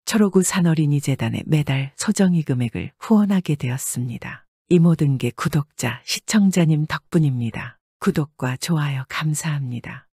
초록우 산어린이재단에 매달 소정의 금액을 후원하게 되었습니다. 이 모든 게 구독자, 시청자님 덕분입니다. 구독과 좋아요 감사합니다.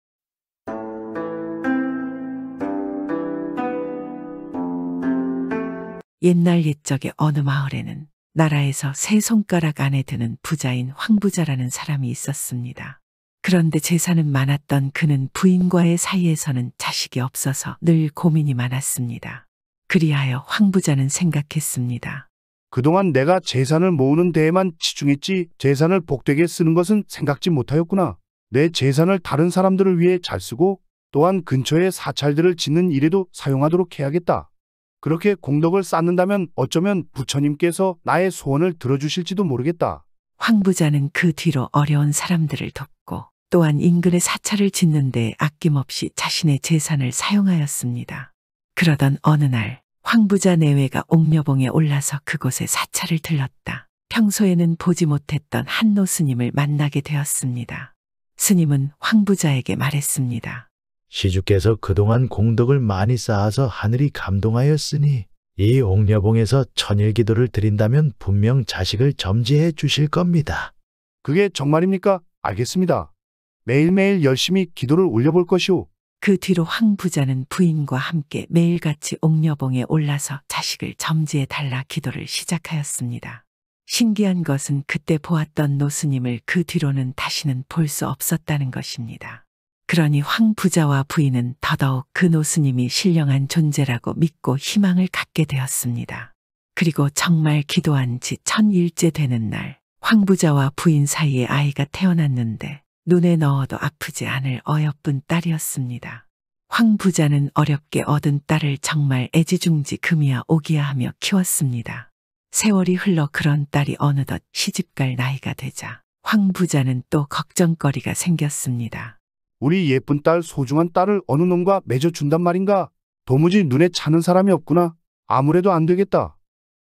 옛날 옛적에 어느 마을에는 나라에서 세 손가락 안에 드는 부자인 황부자라는 사람이 있었습니다. 그런데 재산은 많았던 그는 부인과의 사이에서는 자식이 없어서 늘 고민이 많았습니다. 그리하여 황부자는 생각했습니다. 그동안 내가 재산을 모으는 데에만 치중했지 재산을 복되게 쓰는 것은 생각지 못하였구나. 내 재산을 다른 사람들을 위해 잘 쓰고 또한 근처에 사찰들을 짓는 일에도 사용하도록 해야겠다. 그렇게 공덕을 쌓는다면 어쩌면 부처님께서 나의 소원을 들어주실지도 모르겠다. 황부자는 그 뒤로 어려운 사람들을 돕고 또한 인근에 사찰을 짓는 데 아낌없이 자신의 재산을 사용하였습니다. 그러던 어느 날 황부자 내외가 옥녀봉에 올라서 그곳에 사찰을 들렀다. 평소에는 보지 못했던 한노 스님을 만나게 되었습니다. 스님은 황부자에게 말했습니다. 시주께서 그동안 공덕을 많이 쌓아서 하늘이 감동하였으니 이 옥녀봉에서 천일기도를 드린다면 분명 자식을 점지해 주실 겁니다. 그게 정말입니까? 알겠습니다. 매일매일 열심히 기도를 올려볼 것이오. 그 뒤로 황부자는 부인과 함께 매일같이 옥녀봉에 올라서 자식을 점지해 달라 기도를 시작하였습니다. 신기한 것은 그때 보았던 노스님을 그 뒤로는 다시는 볼 수 없었다는 것입니다. 그러니 황부자와 부인은 더더욱 그 노스님이 신령한 존재라고 믿고 희망을 갖게 되었습니다. 그리고 정말 기도한 지 1000일째 되는 날 황부자와 부인 사이에 아이가 태어났는데 눈에 넣어도 아프지 않을 어여쁜 딸이었습니다. 황부자는 어렵게 얻은 딸을 정말 애지중지 금이야 오기야 하며 키웠습니다. 세월이 흘러 그런 딸이 어느덧 시집갈 나이가 되자 황부자는 또 걱정거리가 생겼습니다. 우리 예쁜 딸, 소중한 딸을 어느 놈과 맺어준단 말인가? 도무지 눈에 차는 사람이 없구나. 아무래도 안 되겠다.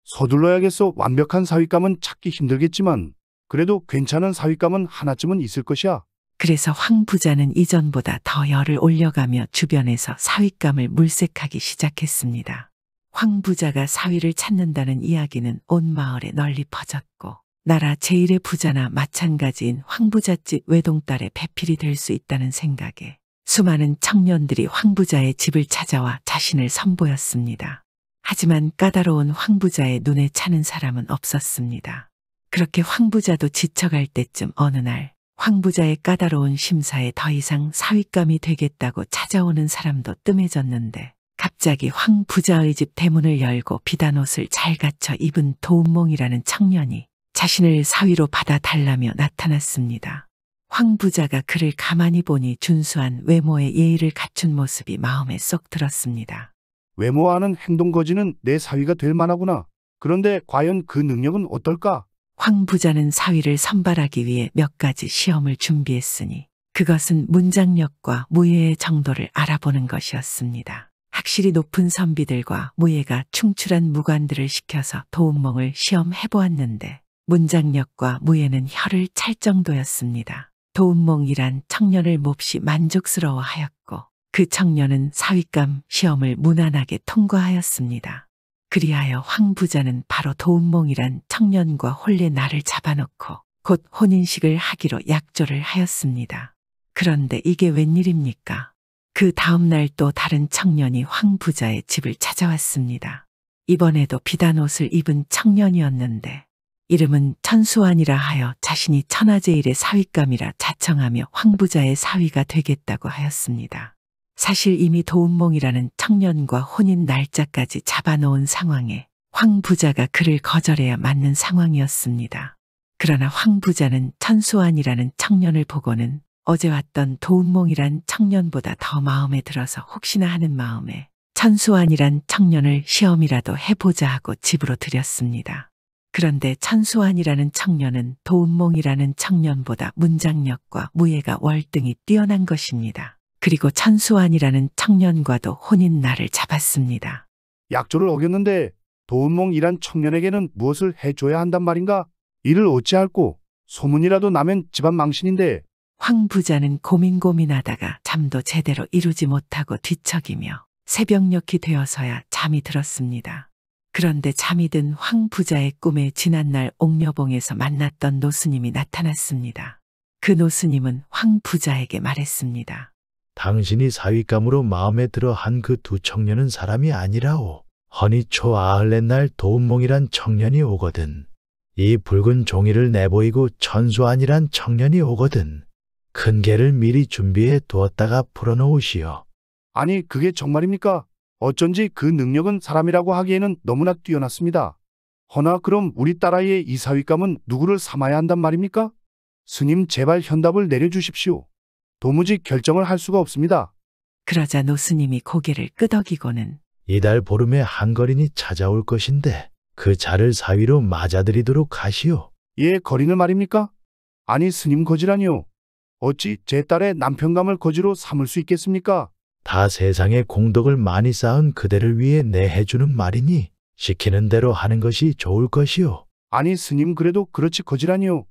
서둘러야겠어. 완벽한 사윗감은 찾기 힘들겠지만 그래도 괜찮은 사윗감은 하나쯤은 있을 것이야. 그래서 황부자는 이전보다 더 열을 올려가며 주변에서 사윗감을 물색하기 시작했습니다. 황부자가 사위를 찾는다는 이야기는 온 마을에 널리 퍼졌고 나라 제일의 부자나 마찬가지인 황부잣집 외동딸의 배필이 될 수 있다는 생각에 수많은 청년들이 황부자의 집을 찾아와 자신을 선보였습니다. 하지만 까다로운 황부자의 눈에 차는 사람은 없었습니다. 그렇게 황부자도 지쳐갈 때쯤 어느 날 황부자의 까다로운 심사에 더 이상 사윗감이 되겠다고 찾아오는 사람도 뜸해졌는데 갑자기 황부자의 집 대문을 열고 비단 옷을 잘 갖춰 입은 도운몽이라는 청년이 자신을 사위로 받아달라며 나타났습니다. 황부자가 그를 가만히 보니 준수한 외모의 예의를 갖춘 모습이 마음에 쏙 들었습니다. 외모와는 행동거지는 내 사위가 될 만하구나. 그런데 과연 그 능력은 어떨까? 황부자는 사위를 선발하기 위해 몇 가지 시험을 준비했으니 그것은 문장력과 무예의 정도를 알아보는 것이었습니다. 확실히 높은 선비들과 무예가 충출한 무관들을 시켜서 도운몽을 시험해보았는데 문장력과 무예는 혀를 찰 정도였습니다. 도운몽이란 청년을 몹시 만족스러워하였고 그 청년은 사윗감 시험을 무난하게 통과하였습니다. 그리하여 황부자는 바로 도운몽이란 청년과 혼례 날을 잡아놓고 곧 혼인식을 하기로 약조를 하였습니다. 그런데 이게 웬일입니까? 그 다음 날 또 다른 청년이 황부자의 집을 찾아왔습니다. 이번에도 비단 옷을 입은 청년이었는데 이름은 천수환이라 하여 자신이 천하제일의 사윗감이라 자청하며 황부자의 사위가 되겠다고 하였습니다. 사실 이미 도운몽이라는 청년과 혼인 날짜까지 잡아놓은 상황에 황부자가 그를 거절해야 맞는 상황이었습니다. 그러나 황부자는 천수환이라는 청년을 보고는 어제 왔던 도운몽이란 청년보다 더 마음에 들어서 혹시나 하는 마음에 천수환이란 청년을 시험이라도 해보자 하고 집으로 들였습니다. 그런데 천수환이라는 청년은 도운몽이라는 청년보다 문장력과 무예가 월등히 뛰어난 것입니다. 그리고 천수환이라는 청년과도 혼인 날을 잡았습니다. 약조를 어겼는데 도운몽이란 청년에게는 무엇을 해줘야 한단 말인가? 이를 어찌할꼬? 소문이라도 나면 집안 망신인데. 황부자는 고민하다가 잠도 제대로 이루지 못하고 뒤척이며 새벽녘이 되어서야 잠이 들었습니다. 그런데 잠이 든 황 부자의 꿈에 지난날 옥녀봉에서 만났던 노스님이 나타났습니다. 그 노스님은 황 부자에게 말했습니다. 당신이 사윗감으로 마음에 들어 한 그 두 청년은 사람이 아니라오. 허니 초 아흘렛날 도운몽이란 청년이 오거든. 이 붉은 종이를 내보이고 천수안이란 청년이 오거든. 큰 개를 미리 준비해 두었다가 풀어놓으시오. 아니, 그게 정말입니까? 어쩐지 그 능력은 사람이라고 하기에는 너무나 뛰어났습니다. 허나 그럼 우리 딸아이의 이 사윗감은 누구를 삼아야 한단 말입니까? 스님, 제발 현답을 내려주십시오. 도무지 결정을 할 수가 없습니다. 그러자 노스님이 고개를 끄덕이고는 이달 보름에 한 거린이 찾아올 것인데 그 자를 사위로 맞아들이도록 하시오. 예, 거린을 말입니까? 아니, 스님, 거지라니요. 어찌 제 딸의 남편감을 거지로 삼을 수 있겠습니까? 다 세상에 공덕을 많이 쌓은 그대를 위해 내 해주는 말이니 시키는 대로 하는 것이 좋을 것이오. 아니, 스님, 그래도 그렇지 거지라니요.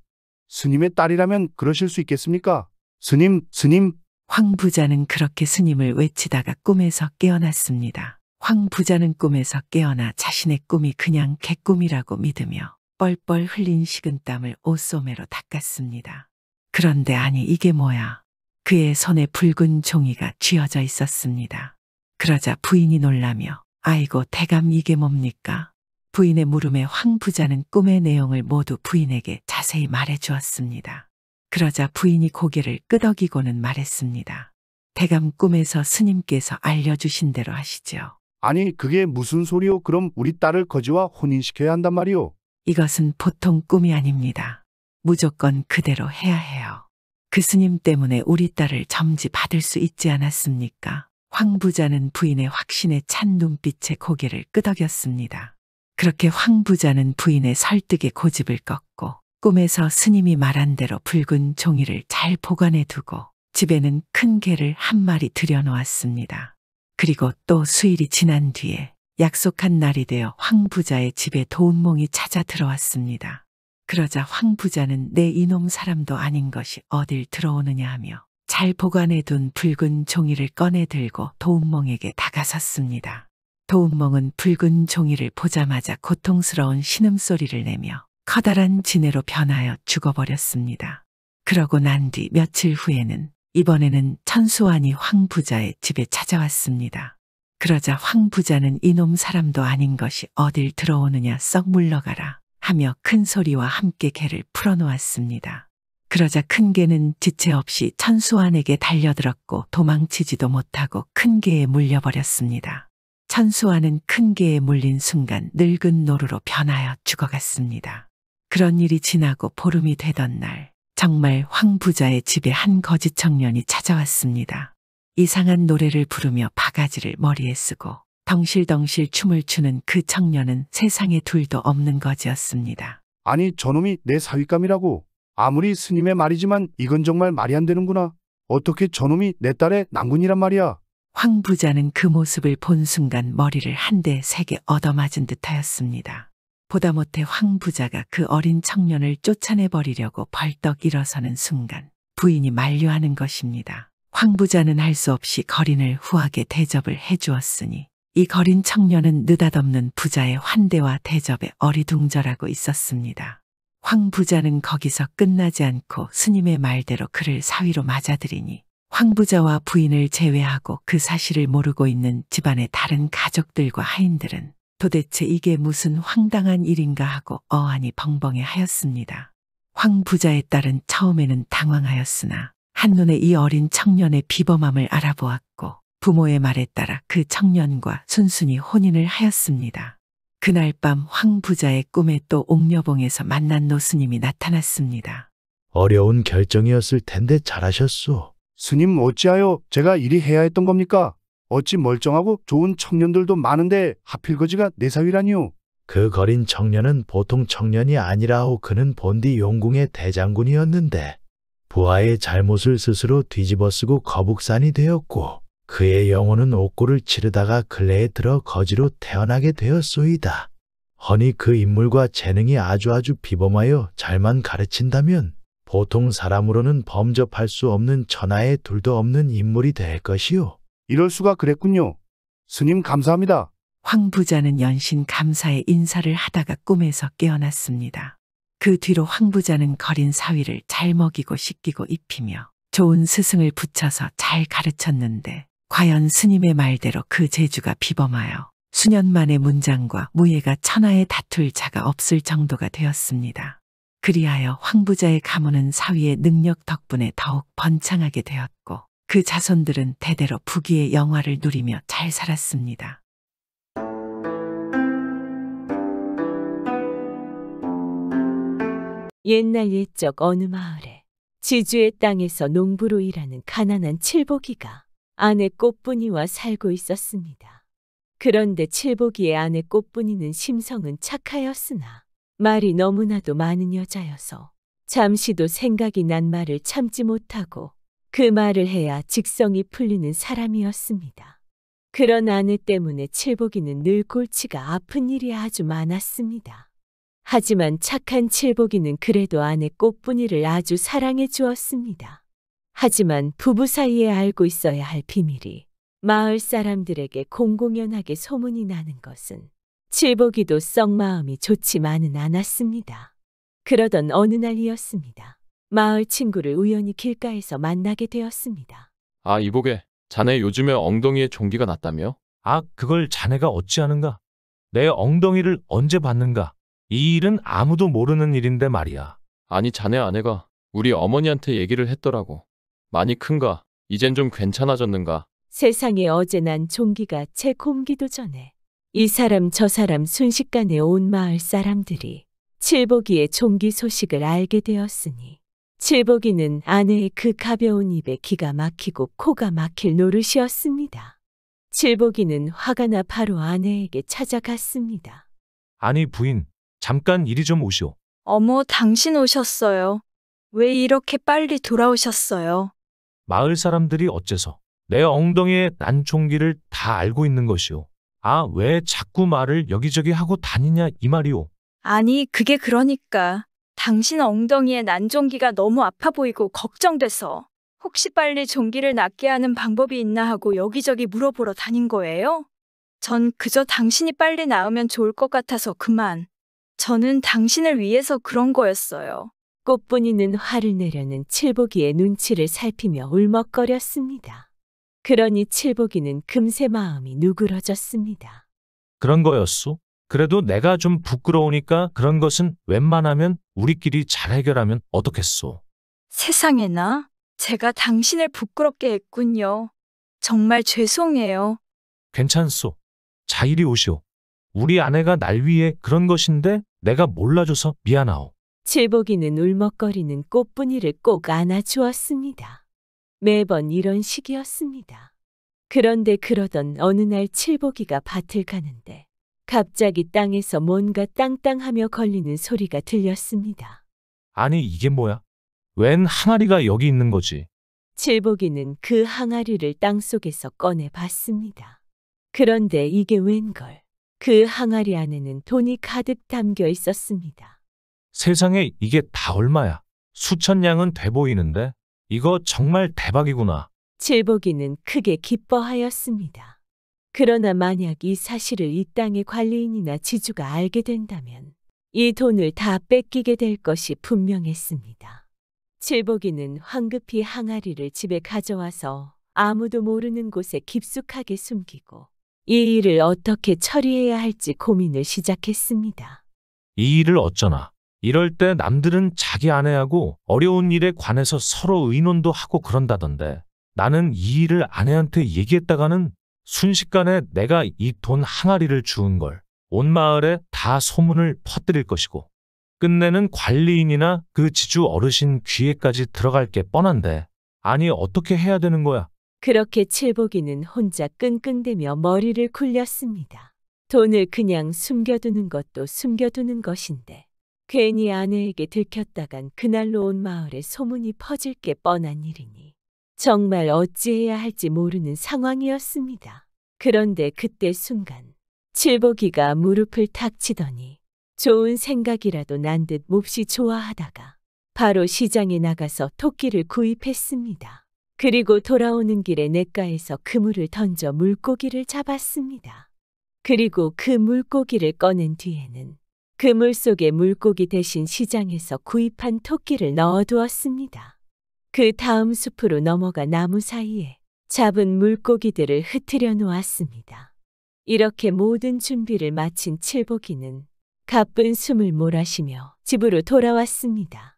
스님의 딸이라면 그러실 수 있겠습니까? 스님, 스님. 황 부자는 그렇게 스님을 외치다가 꿈에서 깨어났습니다. 황 부자는 꿈에서 깨어나 자신의 꿈이 그냥 개꿈이라고 믿으며 뻘뻘 흘린 식은땀을 옷소매로 닦았습니다. 그런데 아니, 이게 뭐야? 그의 손에 붉은 종이가 쥐어져 있었습니다. 그러자 부인이 놀라며 아이고 대감 이게 뭡니까? 부인의 물음에 황 부자는 꿈의 내용을 모두 부인에게 자세히 말해 주었습니다. 그러자 부인이 고개를 끄덕이고는 말했습니다. 대감 꿈에서 스님께서 알려주신 대로 하시죠. 아니, 그게 무슨 소리요? 그럼 우리 딸을 거지와 혼인시켜야 한단 말이요. 이것은 보통 꿈이 아닙니다. 무조건 그대로 해야 해요. 그 스님 때문에 우리 딸을 점지 받을 수 있지 않았습니까? 황 부자는 부인의 확신에 찬 눈빛에 고개를 끄덕였습니다. 그렇게 황 부자는 부인의 설득에 고집을 꺾고 꿈에서 스님이 말한 대로 붉은 종이를 잘 보관해 두고 집에는 큰 개를 한 마리 들여놓았습니다. 그리고 또 수일이 지난 뒤에 약속한 날이 되어 황 부자의 집에 도운몽이 찾아 들어왔습니다. 그러자 황 부자는 내 이놈 사람도 아닌 것이 어딜 들어오느냐 하며 잘 보관해둔 붉은 종이를 꺼내 들고 도운몽에게 다가섰습니다. 도운몽은 붉은 종이를 보자마자 고통스러운 신음소리를 내며 커다란 지네로 변하여 죽어버렸습니다. 그러고 난 뒤 며칠 후에는 이번에는 천수환이 황 부자의 집에 찾아왔습니다. 그러자 황 부자는 이놈 사람도 아닌 것이 어딜 들어오느냐 썩 물러가라 하며 큰 소리와 함께 개를 풀어놓았습니다. 그러자 큰 개는 지체 없이 천수환에게 달려들었고 도망치지도 못하고 큰 개에 물려버렸습니다. 천수환은 큰 개에 물린 순간 늙은 노루로 변하여 죽어갔습니다. 그런 일이 지나고 보름이 되던 날 정말 황 부자의 집에 한 거지 청년이 찾아왔습니다. 이상한 노래를 부르며 바가지를 머리에 쓰고 덩실덩실 춤을 추는 그 청년은 세상에 둘도 없는 거지였습니다. 아니, 저놈이 내 사윗감이라고. 아무리 스님의 말이지만 이건 정말 말이 안 되는구나. 어떻게 저놈이 내 딸의 남군이란 말이야. 황 부자는 그 모습을 본 순간 머리를 한 대 세게 얻어맞은 듯하였습니다. 보다 못해 황 부자가 그 어린 청년을 쫓아내버리려고 벌떡 일어서는 순간 부인이 만류하는 것입니다. 황 부자는 할 수 없이 거린을 후하게 대접을 해주었으니 이 거린 청년은 느닷없는 부자의 환대와 대접에 어리둥절하고 있었습니다. 황 부자는 거기서 끝나지 않고 스님의 말대로 그를 사위로 맞아들이니 황 부자와 부인을 제외하고 그 사실을 모르고 있는 집안의 다른 가족들과 하인들은 도대체 이게 무슨 황당한 일인가 하고 어안이 벙벙해 하였습니다. 황 부자의 딸은 처음에는 당황하였으나 한눈에 이 어린 청년의 비범함을 알아보았고 부모의 말에 따라 그 청년과 순순히 혼인을 하였습니다. 그날 밤 황 부자의 꿈에 또 옥녀봉에서 만난 노스님이 나타났습니다. 어려운 결정이었을 텐데 잘하셨소. 스님, 어찌하여 제가 이리 해야 했던 겁니까? 어찌 멀쩡하고 좋은 청년들도 많은데 하필 거지가 내 사위라니요. 그 거린 청년은 보통 청년이 아니라오. 그는 본디 용궁의 대장군이었는데 부하의 잘못을 스스로 뒤집어쓰고 거북산이 되었고 그의 영혼은 옥고를 치르다가 근래에 들어 거지로 태어나게 되었소이다. 허니 그 인물과 재능이 아주 비범하여 잘만 가르친다면 보통 사람으로는 범접할 수 없는 천하에 둘도 없는 인물이 될 것이요. 이럴 수가 그랬군요. 스님 감사합니다. 황 부자는 연신 감사의 인사를 하다가 꿈에서 깨어났습니다. 그 뒤로 황 부자는 거린 사위를 잘 먹이고 씻기고 입히며 좋은 스승을 붙여서 잘 가르쳤는데 과연 스님의 말대로 그 재주가 비범하여 수년 만에 문장과 무예가 천하에 다툴 자가 없을 정도가 되었습니다. 그리하여 황 부자의 가문은 사위의 능력 덕분에 더욱 번창하게 되었고 그 자손들은 대대로 부귀의 영화를 누리며 잘 살았습니다. 옛날 옛적 어느 마을에 지주의 땅에서 농부로 일하는 가난한 칠복이가 아내 꽃분이와 살고 있었습니다. 그런데 칠복이의 아내 꽃분이는 심성은 착하였으나 말이 너무나도 많은 여자여서 잠시도 생각이 난 말을 참지 못하고 그 말을 해야 직성이 풀리는 사람이었습니다. 그런 아내 때문에 칠복이는 늘 골치가 아픈 일이 아주 많았습니다. 하지만 착한 칠복이는 그래도 아내 꽃분이를 아주 사랑해 주었습니다. 하지만 부부 사이에 알고 있어야 할 비밀이 마을 사람들에게 공공연하게 소문이 나는 것은 칠복이도 썩 마음이 좋지만은 않았습니다. 그러던 어느 날이었습니다. 마을 친구를 우연히 길가에서 만나게 되었습니다. 아, 이보게. 자네 요즘에 엉덩이에 종기가 났다며? 아, 그걸 자네가 어찌하는가? 내 엉덩이를 언제 봤는가? 이 일은 아무도 모르는 일인데 말이야. 아니, 자네 아내가 우리 어머니한테 얘기를 했더라고. 많이 큰가? 이젠 좀 괜찮아졌는가? 세상에 어제 난 종기가 제 곰기도 전에 이 사람 저 사람 순식간에 온 마을 사람들이 칠복이의 종기 소식을 알게 되었으니 칠복이는 아내의 그 가벼운 입에 기가 막히고 코가 막힐 노릇이었습니다. 칠복이는 화가 나 바로 아내에게 찾아갔습니다. 아니 부인, 잠깐 이리 좀 오시오. 어머, 당신 오셨어요. 왜 이렇게 빨리 돌아오셨어요? 마을 사람들이 어째서 내 엉덩이에 난 종기를 다 알고 있는 것이오. 아, 왜 자꾸 말을 여기저기 하고 다니냐 이 말이오. 아니, 그게 그러니까 당신 엉덩이에 난 종기가 너무 아파 보이고 걱정돼서 혹시 빨리 종기를 낫게 하는 방법이 있나 하고 여기저기 물어보러 다닌 거예요? 전 그저 당신이 빨리 나으면 좋을 것 같아서 그만. 저는 당신을 위해서 그런 거였어요. 꽃분이는 화를 내려는 칠복이의 눈치를 살피며 울먹거렸습니다. 그러니 칠복이는 금세 마음이 누그러졌습니다. 그런 거였소? 그래도 내가 좀 부끄러우니까 그런 것은 웬만하면 우리끼리 잘 해결하면 어떻겠소? 세상에나, 제가 당신을 부끄럽게 했군요. 정말 죄송해요. 괜찮소. 자, 이리 오시오. 우리 아내가 날 위해 그런 것인데 내가 몰라줘서 미안하오. 칠복이는 울먹거리는 꽃분이를 꼭 안아주었습니다. 매번 이런 식이었습니다. 그런데 그러던 어느 날 칠복이가 밭을 가는데 갑자기 땅에서 뭔가 땅땅하며 걸리는 소리가 들렸습니다. 아니 이게 뭐야? 웬 항아리가 여기 있는 거지? 칠복이는 그 항아리를 땅속에서 꺼내 봤습니다. 그런데 이게 웬걸? 그 항아리 안에는 돈이 가득 담겨 있었습니다. 세상에 이게 다 얼마야? 수천 냥은 돼 보이는데 이거 정말 대박이구나. 칠복이는 크게 기뻐하였습니다. 그러나 만약 이 사실을 이 땅의 관리인이나 지주가 알게 된다면 이 돈을 다 뺏기게 될 것이 분명했습니다. 칠복이는 황급히 항아리를 집에 가져와서 아무도 모르는 곳에 깊숙하게 숨기고 이 일을 어떻게 처리해야 할지 고민을 시작했습니다. 이 일을 어쩌나. 이럴 때 남들은 자기 아내하고 어려운 일에 관해서 서로 의논도 하고 그런다던데 나는 이 일을 아내한테 얘기했다가는 순식간에 내가 이 돈 항아리를 주운 걸 온 마을에 다 소문을 퍼뜨릴 것이고 끝내는 관리인이나 그 지주 어르신 귀에까지 들어갈 게 뻔한데 아니 어떻게 해야 되는 거야? 그렇게 칠복이는 혼자 끙끙대며 머리를 굴렸습니다. 돈을 그냥 숨겨두는 것도 숨겨두는 것인데 괜히 아내에게 들켰다간 그날로 온 마을에 소문이 퍼질 게 뻔한 일이니 정말 어찌해야 할지 모르는 상황이었습니다. 그런데 그때 순간 칠복이가 무릎을 탁 치더니 좋은 생각이라도 난 듯 몹시 좋아하다가 바로 시장에 나가서 토끼를 구입했습니다. 그리고 돌아오는 길에 냇가에서 그물을 던져 물고기를 잡았습니다. 그리고 그 물고기를 꺼낸 뒤에는 그물 속에 물고기 대신 시장에서 구입한 토끼를 넣어두었습니다. 그 다음 숲으로 넘어가 나무 사이에 잡은 물고기들을 흩트려 놓았습니다. 이렇게 모든 준비를 마친 칠복이는 가쁜 숨을 몰아쉬며 집으로 돌아왔습니다.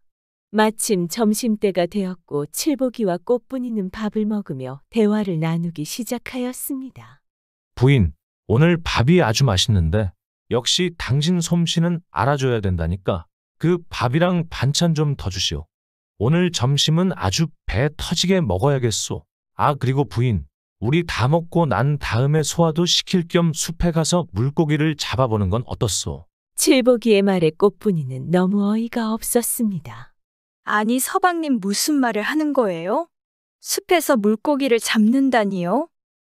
마침 점심때가 되었고 칠복이와 꽃분이는 밥을 먹으며 대화를 나누기 시작하였습니다. 부인, 오늘 밥이 아주 맛있는데 역시 당신 솜씨는 알아줘야 된다니까. 그 밥이랑 반찬 좀 더 주시오. 오늘 점심은 아주 배 터지게 먹어야겠소. 아, 그리고 부인, 우리 다 먹고 난 다음에 소화도 시킬 겸 숲에 가서 물고기를 잡아보는 건 어떻소? 칠복이의 말에 꽃분이는 너무 어이가 없었습니다. 아니, 서방님 무슨 말을 하는 거예요? 숲에서 물고기를 잡는다니요?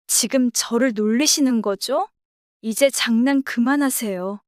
지금 저를 놀리시는 거죠? 이제 장난 그만하세요.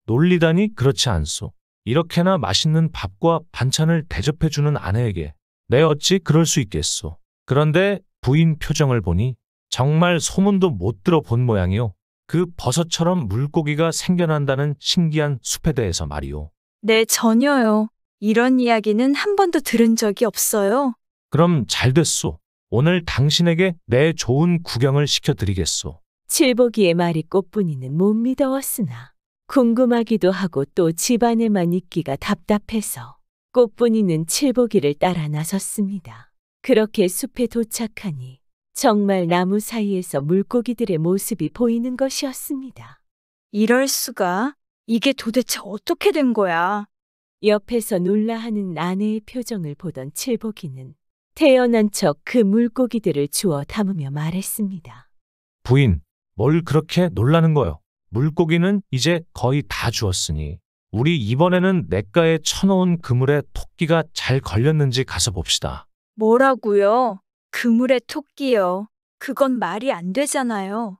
놀리다니 그렇지 않소. 이렇게나 맛있는 밥과 반찬을 대접해주는 아내에게 내 어찌 그럴 수 있겠소. 그런데 부인 표정을 보니 정말 소문도 못 들어본 모양이오. 그 버섯처럼 물고기가 생겨난다는 신기한 숲에 대해서 말이오. 네, 전혀요. 이런 이야기는 한 번도 들은 적이 없어요. 그럼 잘 됐소. 오늘 당신에게 내 좋은 구경을 시켜드리겠소. 칠복이의 말이 꽃분이는 못 믿어왔으나 궁금하기도 하고 또 집안에만 있기가 답답해서 꽃분이는 칠복이를 따라 나섰습니다. 그렇게 숲에 도착하니 정말 나무 사이에서 물고기들의 모습이 보이는 것이었습니다. 이럴 수가. 이게 도대체 어떻게 된 거야? 옆에서 놀라하는 아내의 표정을 보던 칠복이는 태연한 척 그 물고기들을 주워 담으며 말했습니다. 부인, 뭘 그렇게 놀라는 거요? 물고기는 이제 거의 다 주었으니 우리 이번에는 냇가에 쳐놓은 그물에 토끼가 잘 걸렸는지 가서 봅시다. 뭐라고요? 그물에 토끼요. 그건 말이 안 되잖아요.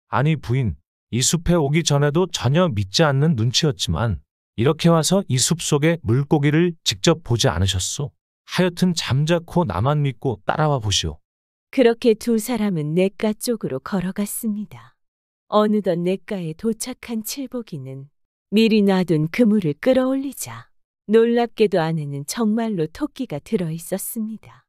아니 부인, 이 숲에 오기 전에도 전혀 믿지 않는 눈치였지만 이렇게 와서 이 숲 속의 물고기를 직접 보지 않으셨소? 하여튼 잠자코 나만 믿고 따라와 보시오. 그렇게 두 사람은 냇가 쪽으로 걸어갔습니다. 어느덧 냇가에 도착한 칠복이는 미리 놔둔 그물을 끌어올리자 놀랍게도 안에는 정말로 토끼가 들어 있었습니다.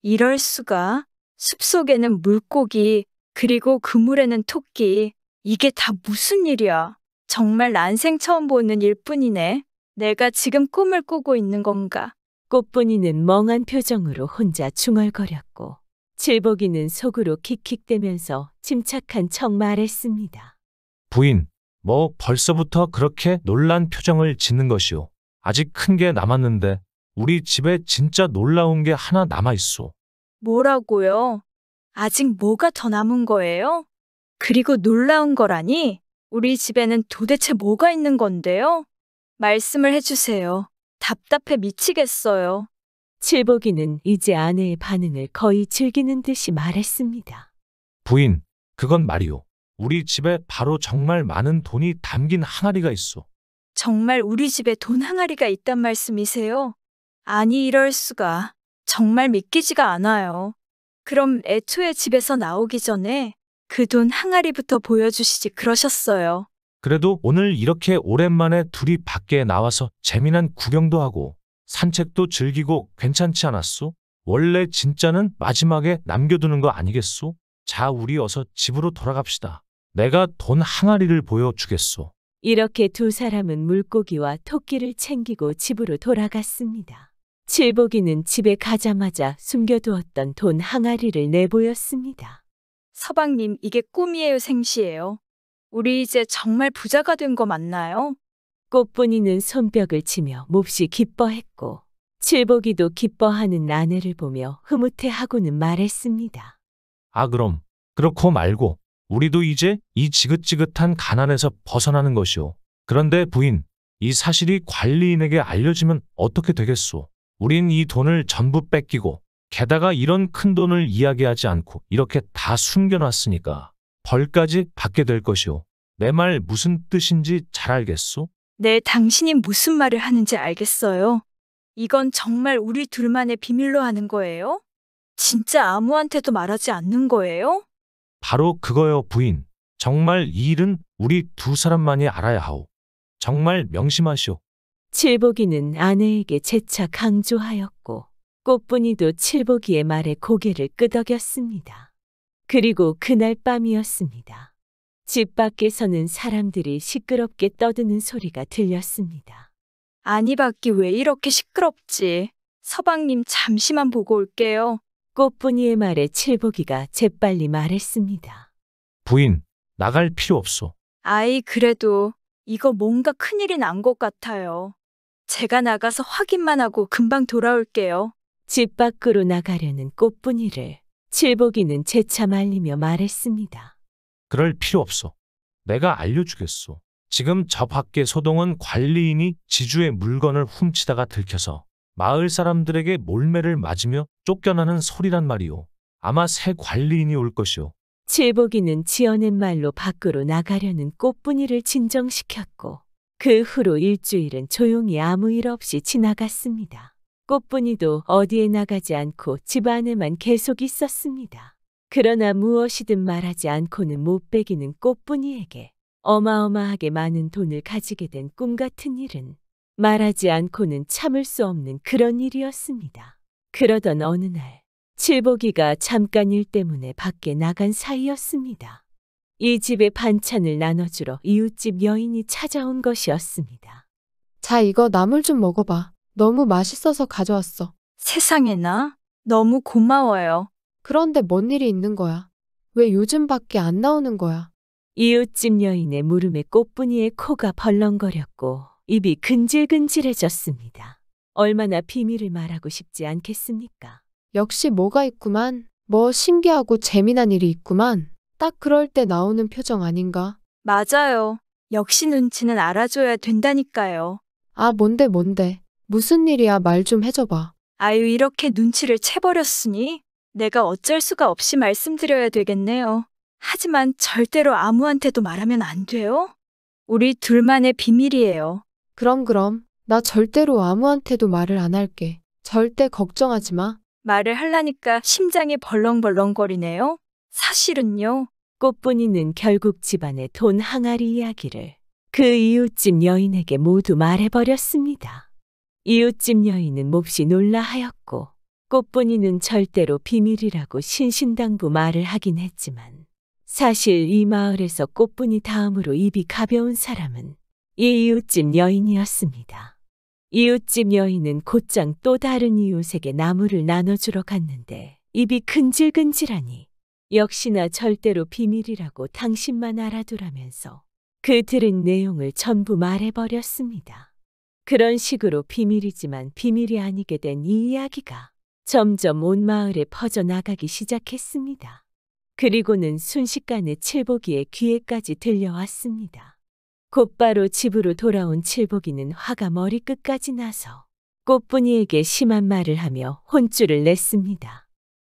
이럴 수가. 숲속에는 물고기, 그리고 그물에는 토끼. 이게 다 무슨 일이야? 정말 난생 처음 보는 일뿐이네. 내가 지금 꿈을 꾸고 있는 건가? 꽃분이는 멍한 표정으로 혼자 중얼거렸고 칠복이는 속으로 킥킥대면서 침착한 척 말했습니다. 부인, 뭐 벌써부터 그렇게 놀란 표정을 짓는 것이오. 아직 큰 게 남았는데 우리 집에 진짜 놀라운 게 하나 남아있소. 뭐라고요? 아직 뭐가 더 남은 거예요? 그리고 놀라운 거라니? 우리 집에는 도대체 뭐가 있는 건데요? 말씀을 해주세요. 답답해 미치겠어요. 칠복이는 이제 아내의 반응을 거의 즐기는 듯이 말했습니다. 부인, 그건 말이오. 우리 집에 바로 정말 많은 돈이 담긴 항아리가 있소. 정말 우리 집에 돈 항아리가 있단 말씀이세요? 아니, 이럴 수가. 정말 믿기지가 않아요. 그럼 애초에 집에서 나오기 전에 그 돈 항아리부터 보여주시지 그러셨어요. 그래도 오늘 이렇게 오랜만에 둘이 밖에 나와서 재미난 구경도 하고 산책도 즐기고 괜찮지 않았소? 원래 진짜는 마지막에 남겨두는 거 아니겠소? 자, 우리 어서 집으로 돌아갑시다. 내가 돈 항아리를 보여주겠소. 이렇게 두 사람은 물고기와 토끼를 챙기고 집으로 돌아갔습니다. 칠복이는 집에 가자마자 숨겨두었던 돈 항아리를 내보였습니다. 서방님, 이게 꿈이에요, 생시예요? 우리 이제 정말 부자가 된 거 맞나요? 꽃분이는 손뼉을 치며 몹시 기뻐했고 칠복이도 기뻐하는 아내를 보며 흐뭇해하고는 말했습니다. 아, 그럼 그렇고 말고 우리도 이제 이 지긋지긋한 가난에서 벗어나는 것이오. 그런데 부인, 이 사실이 관리인에게 알려지면 어떻게 되겠소? 우린 이 돈을 전부 뺏기고 게다가 이런 큰 돈을 이야기하지 않고 이렇게 다 숨겨놨으니까 벌까지 받게 될 것이오. 내 말 무슨 뜻인지 잘 알겠소? 네, 당신이 무슨 말을 하는지 알겠어요. 이건 정말 우리 둘만의 비밀로 하는 거예요? 진짜 아무한테도 말하지 않는 거예요? 바로 그거요, 부인. 정말 이 일은 우리 두 사람만이 알아야 하오. 정말 명심하시오. 칠복이는 아내에게 재차 강조하였고 꽃분이도 칠복이의 말에 고개를 끄덕였습니다. 그리고 그날 밤이었습니다. 집 밖에서는 사람들이 시끄럽게 떠드는 소리가 들렸습니다. 아니 밖이 왜 이렇게 시끄럽지? 서방님 잠시만 보고 올게요. 꽃분이의 말에 칠복이가 재빨리 말했습니다. 부인, 나갈 필요 없소. 아이 그래도 이거 뭔가 큰일이 난 것 같아요. 제가 나가서 확인만 하고 금방 돌아올게요. 집 밖으로 나가려는 꽃분이를 칠복이는 재차 말리며 말했습니다. 그럴 필요 없소. 내가 알려주겠소. 지금 저 밖에 소동은 관리인이 지주의 물건을 훔치다가 들켜서 마을 사람들에게 몰매를 맞으며 쫓겨나는 소리란 말이오. 아마 새 관리인이 올 것이오. 칠복이는 지어낸 말로 밖으로 나가려는 꽃분이를 진정시켰고 그 후로 일주일은 조용히 아무 일 없이 지나갔습니다. 꽃분이도 어디에 나가지 않고 집 안에만 계속 있었습니다. 그러나 무엇이든 말하지 않고는 못 빼기는 꽃분이에게 어마어마하게 많은 돈을 가지게 된 꿈 같은 일은 말하지 않고는 참을 수 없는 그런 일이었습니다. 그러던 어느 날 칠복이가 잠깐 일 때문에 밖에 나간 사이였습니다. 이 집의 반찬을 나눠주러 이웃집 여인이 찾아온 것이었습니다. 자, 이거 나물 좀 먹어봐. 너무 맛있어서 가져왔어. 세상에나 너무 고마워요. 그런데 뭔 일이 있는 거야? 왜 요즘 밖에 안 나오는 거야? 이웃집 여인의 물음에 꽃분이의 코가 벌렁거렸고 입이 근질근질해졌습니다. 얼마나 비밀을 말하고 싶지 않겠습니까? 역시 뭐가 있구만. 뭐 신기하고 재미난 일이 있구만. 딱 그럴 때 나오는 표정 아닌가? 맞아요. 역시 눈치는 알아줘야 된다니까요. 아, 뭔데. 무슨 일이야? 말 좀 해줘봐. 아유 이렇게 눈치를 채버렸으니 내가 어쩔 수가 없이 말씀드려야 되겠네요. 하지만 절대로 아무한테도 말하면 안 돼요? 우리 둘만의 비밀이에요. 그럼. 나 절대로 아무한테도 말을 안 할게. 절대 걱정하지 마. 말을 하려니까 심장이 벌렁벌렁거리네요. 사실은요. 꽃분이는 결국 집안의 돈 항아리 이야기를 그 이웃집 여인에게 모두 말해버렸습니다. 이웃집 여인은 몹시 놀라하였고 꽃분이는 절대로 비밀이라고 신신당부 말을 하긴 했지만 사실 이 마을에서 꽃분이 다음으로 입이 가벼운 사람은 이 이웃집 여인이었습니다. 이웃집 여인은 곧장 또 다른 이웃에게 나무를 나눠주러 갔는데 입이 근질근질하니 역시나 절대로 비밀이라고 당신만 알아두라면서 그 들은 내용을 전부 말해버렸습니다. 그런 식으로 비밀이지만 비밀이 아니게 된 이 이야기가 점점 온 마을에 퍼져나가기 시작했습니다. 그리고는 순식간에 칠복이의 귀에까지 들려왔습니다. 곧바로 집으로 돌아온 칠복이는 화가 머리끝까지 나서 꽃분이에게 심한 말을 하며 혼쭐을 냈습니다.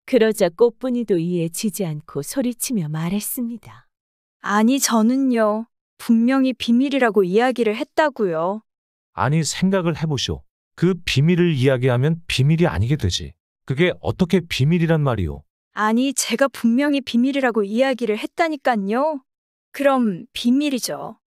그러자 꽃분이도 이에 지지 않고 소리치며 말했습니다. 아니 저는요. 분명히 비밀이라고 이야기를 했다고요. 아니 생각을 해보시오. 그 비밀을 이야기하면 비밀이 아니게 되지. 그게 어떻게 비밀이란 말이오. 아니 제가 분명히 비밀이라고 이야기를 했다니깐요. 그럼 비밀이죠.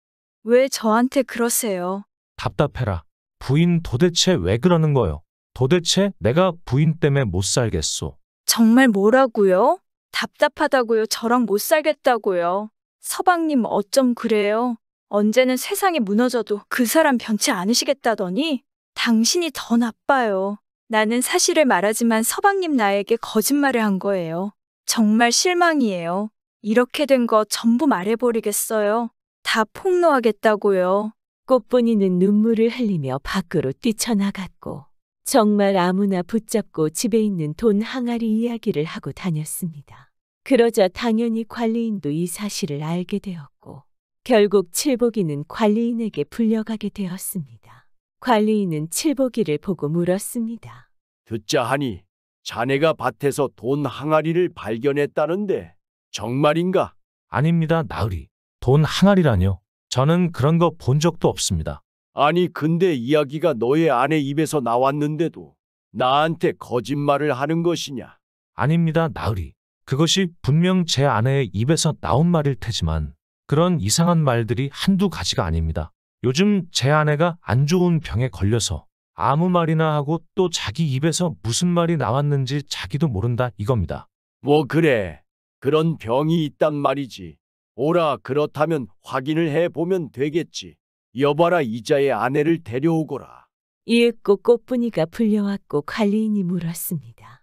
왜 저한테 그러세요? 답답해라. 부인 도대체 왜 그러는 거요? 도대체 내가 부인 때문에 못 살겠소. 정말 뭐라고요? 답답하다고요? 저랑 못 살겠다고요? 서방님 어쩜 그래요? 언제는 세상이 무너져도 그 사람 변치 않으시겠다더니 당신이 더 나빠요. 나는 사실을 말하지만 서방님 나에게 거짓말을 한 거예요. 정말 실망이에요. 이렇게 된 거 전부 말해버리겠어요. 다 폭로하겠다고요. 꽃분이는 눈물을 흘리며 밖으로 뛰쳐나갔고 정말 아무나 붙잡고 집에 있는 돈 항아리 이야기를 하고 다녔습니다. 그러자 당연히 관리인도 이 사실을 알게 되었고 결국 칠복이는 관리인에게 불려가게 되었습니다. 관리인은 칠복이를 보고 물었습니다. 듣자 하니 자네가 밭에서 돈 항아리를 발견했다는데 정말인가? 아닙니다, 나으리. 돈 항아리라뇨. 저는 그런 거 본 적도 없습니다. 아니 근데 이야기가 너의 아내 입에서 나왔는데도 나한테 거짓말을 하는 것이냐? 아닙니다, 나으리. 그것이 분명 제 아내의 입에서 나온 말일 테지만 그런 이상한 말들이 한두 가지가 아닙니다. 요즘 제 아내가 안 좋은 병에 걸려서 아무 말이나 하고 또 자기 입에서 무슨 말이 나왔는지 자기도 모른다 이겁니다. 뭐 그래. 그런 병이 있단 말이지. 오라 그렇다면 확인을 해보면 되겠지. 여봐라 이자의 아내를 데려오거라. 이윽고 꽃분이가 불려왔고 관리인이 물었습니다.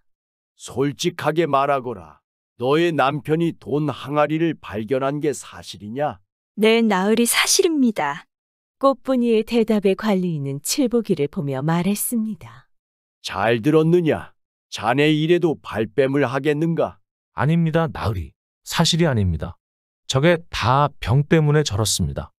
솔직하게 말하거라. 너의 남편이 돈 항아리를 발견한 게 사실이냐? 네, 나으리 사실입니다. 꽃분이의 대답에 관리인은 칠보기를 보며 말했습니다. 잘 들었느냐? 자네 일에도 발뺌을 하겠는가? 아닙니다, 나으리. 사실이 아닙니다. 저게 다 병 때문에 저렇습니다.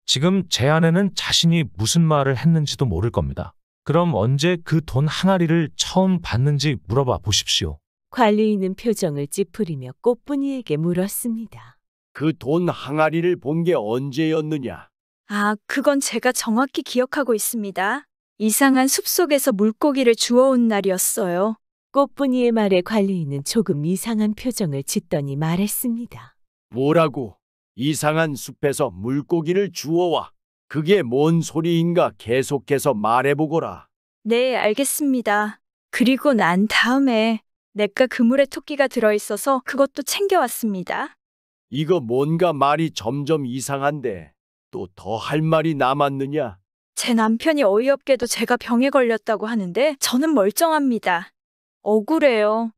지금 제 아내는 자신이 무슨 말을 했는지도 모를 겁니다. 그럼 언제 그 돈 항아리를 처음 봤는지 물어봐 보십시오. 관리인은 표정을 찌푸리며 꽃분이에게 물었습니다. 그 돈 항아리를 본 게 언제였느냐? 아, 그건 제가 정확히 기억하고 있습니다. 이상한 숲속에서 물고기를 주워온 날이었어요. 꽃분이의 말에 관리인은 조금 이상한 표정을 짓더니 말했습니다. 뭐라고? 이상한 숲에서 물고기를 주워와. 그게 뭔 소리인가 계속해서 말해보거라. 네, 알겠습니다. 그리고 난 다음에 냇가 그물에 토끼가 들어있어서 그것도 챙겨왔습니다. 이거 뭔가 말이 점점 이상한데 또 더 할 말이 남았느냐? 제 남편이 어이없게도 제가 병에 걸렸다고 하는데 저는 멀쩡합니다. 억울해요.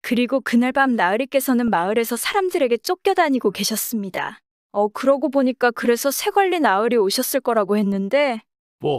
그리고 그날 밤 나으리께서는 마을에서 사람들에게 쫓겨다니고 계셨습니다. 그러고 보니까 그래서 새관리 나으리 오셨을 거라고 했는데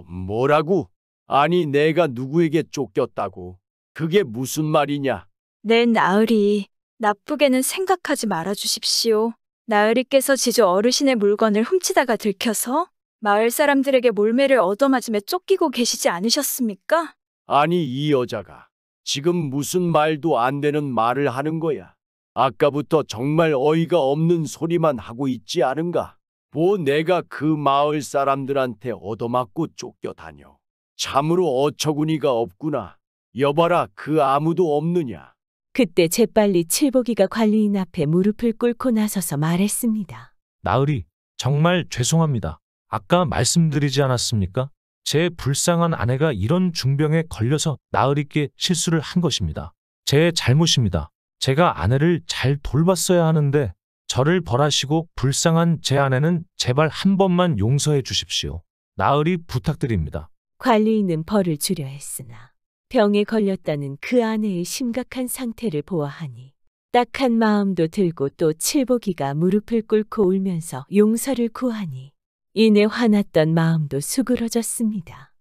뭐라고? 아니 내가 누구에게 쫓겼다고? 그게 무슨 말이냐? 네, 나으리. 나쁘게는 생각하지 말아주십시오. 나으리께서 지주 어르신의 물건을 훔치다가 들켜서 마을 사람들에게 몰매를 얻어맞으며 쫓기고 계시지 않으셨습니까? 아니 이 여자가 지금 무슨 말도 안 되는 말을 하는 거야. 아까부터 정말 어이가 없는 소리만 하고 있지 않은가? 뭐 내가 그 마을 사람들한테 얻어맞고 쫓겨다녀. 참으로 어처구니가 없구나. 여봐라 그 아무도 없느냐? 그때 재빨리 칠보기가 관리인 앞에 무릎을 꿇고 나서서 말했습니다. 나으리, 정말 죄송합니다. 아까 말씀드리지 않았습니까? 제 불쌍한 아내가 이런 중병에 걸려서 나으리께 실수를 한 것입니다. 제 잘못입니다. 제가 아내를 잘 돌봤어야 하는데 저를 벌하시고 불쌍한 제 아내는 제발 한 번만 용서해 주십시오. 나으리 부탁드립니다. 관리인은 벌을 주려 했으나 병에 걸렸다는 그 아내의 심각한 상태를 보아하니 딱한 마음도 들고 또 칠보기가 무릎을 꿇고 울면서 용서를 구하니 이내 화났던 마음도 수그러졌습니다.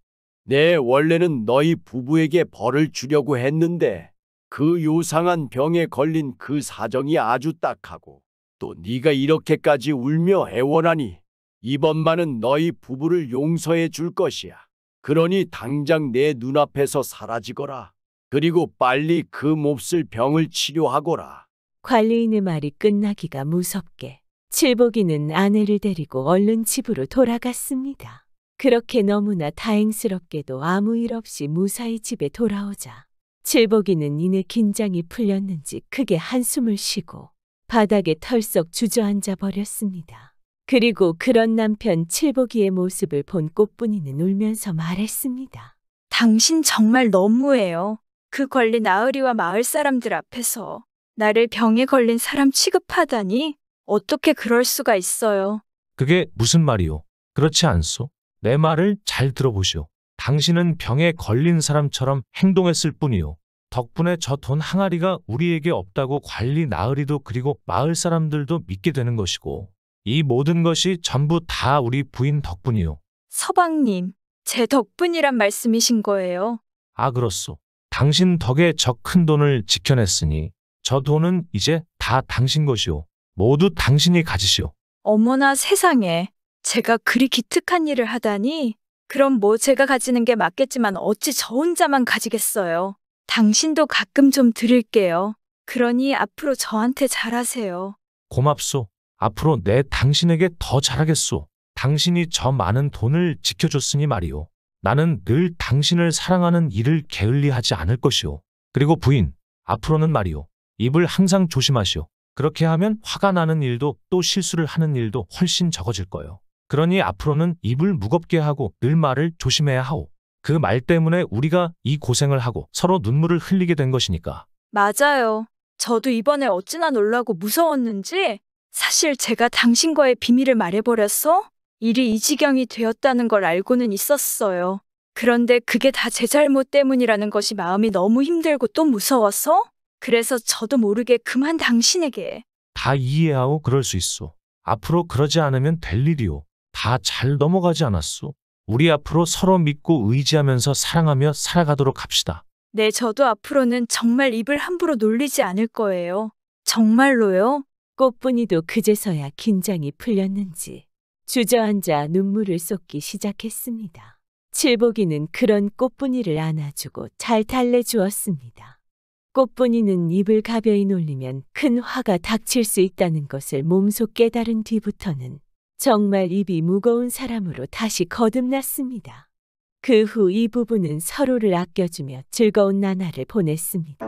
네, 원래는 너희 부부에게 벌을 주려고 했는데 그 요상한 병에 걸린 그 사정이 아주 딱하고 또 네가 이렇게까지 울며 애원하니 이번만은 너희 부부를 용서해 줄 것이야. 그러니 당장 내 눈앞에서 사라지거라. 그리고 빨리 그 몹쓸 병을 치료하거라. 관리인의 말이 끝나기가 무섭게 칠보기는 아내를 데리고 얼른 집으로 돌아갔습니다. 그렇게 너무나 다행스럽게도 아무 일 없이 무사히 집에 돌아오자 칠보기는 이내 긴장이 풀렸는지 크게 한숨을 쉬고 바닥에 털썩 주저앉아 버렸습니다. 그리고 그런 남편 칠보기의 모습을 본 꽃분이는 울면서 말했습니다. 당신 정말 너무해요. 그 권리 나으리와 마을 사람들 앞에서 나를 병에 걸린 사람 취급하다니 어떻게 그럴 수가 있어요. 그게 무슨 말이오? 그렇지 않소? 내 말을 잘 들어보시오. 당신은 병에 걸린 사람처럼 행동했을 뿐이오. 덕분에 저 돈 항아리가 우리에게 없다고 관리 나으리도 그리고 마을 사람들도 믿게 되는 것이고 이 모든 것이 전부 다 우리 부인 덕분이오. 서방님, 제 덕분이란 말씀이신 거예요? 아, 그렇소. 당신 덕에 저 큰 돈을 지켜냈으니 저 돈은 이제 다 당신 것이오. 모두 당신이 가지시오. 어머나 세상에, 제가 그리 기특한 일을 하다니. 그럼 뭐 제가 가지는 게 맞겠지만 어찌 저 혼자만 가지겠어요. 당신도 가끔 좀 드릴게요. 그러니 앞으로 저한테 잘하세요. 고맙소. 앞으로 내 당신에게 더 잘하겠소. 당신이 저 많은 돈을 지켜줬으니 말이오. 나는 늘 당신을 사랑하는 일을 게을리하지 않을 것이오. 그리고 부인, 앞으로는 말이오. 입을 항상 조심하시오. 그렇게 하면 화가 나는 일도 또 실수를 하는 일도 훨씬 적어질 거예요. 그러니 앞으로는 입을 무겁게 하고 늘 말을 조심해야 하오. 그 말 때문에 우리가 이 고생을 하고 서로 눈물을 흘리게 된 것이니까. 맞아요. 저도 이번에 어찌나 놀라고 무서웠는지 사실 제가 당신과의 비밀을 말해버려서 일이 이 지경이 되었다는 걸 알고는 있었어요. 그런데 그게 다 제 잘못 때문이라는 것이 마음이 너무 힘들고 또 무서워서 그래서 저도 모르게 그만 당신에게. 다 이해하오. 그럴 수 있소. 앞으로 그러지 않으면 될 일이오. 다 잘 넘어가지 않았소. 우리 앞으로 서로 믿고 의지하면서 사랑하며 살아가도록 합시다. 네, 저도 앞으로는 정말 입을 함부로 놀리지 않을 거예요. 정말로요. 꽃분이도 그제서야 긴장이 풀렸는지 주저앉아 눈물을 쏟기 시작했습니다. 칠복이는 그런 꽃분이를 안아주고 잘 달래주었습니다. 꽃분이는 입을 가벼이 놀리면 큰 화가 닥칠 수 있다는 것을 몸소 깨달은 뒤부터는 정말 입이 무거운 사람으로 다시 거듭났습니다. 그 후 이 부부는 서로를 아껴주며 즐거운 나날을 보냈습니다.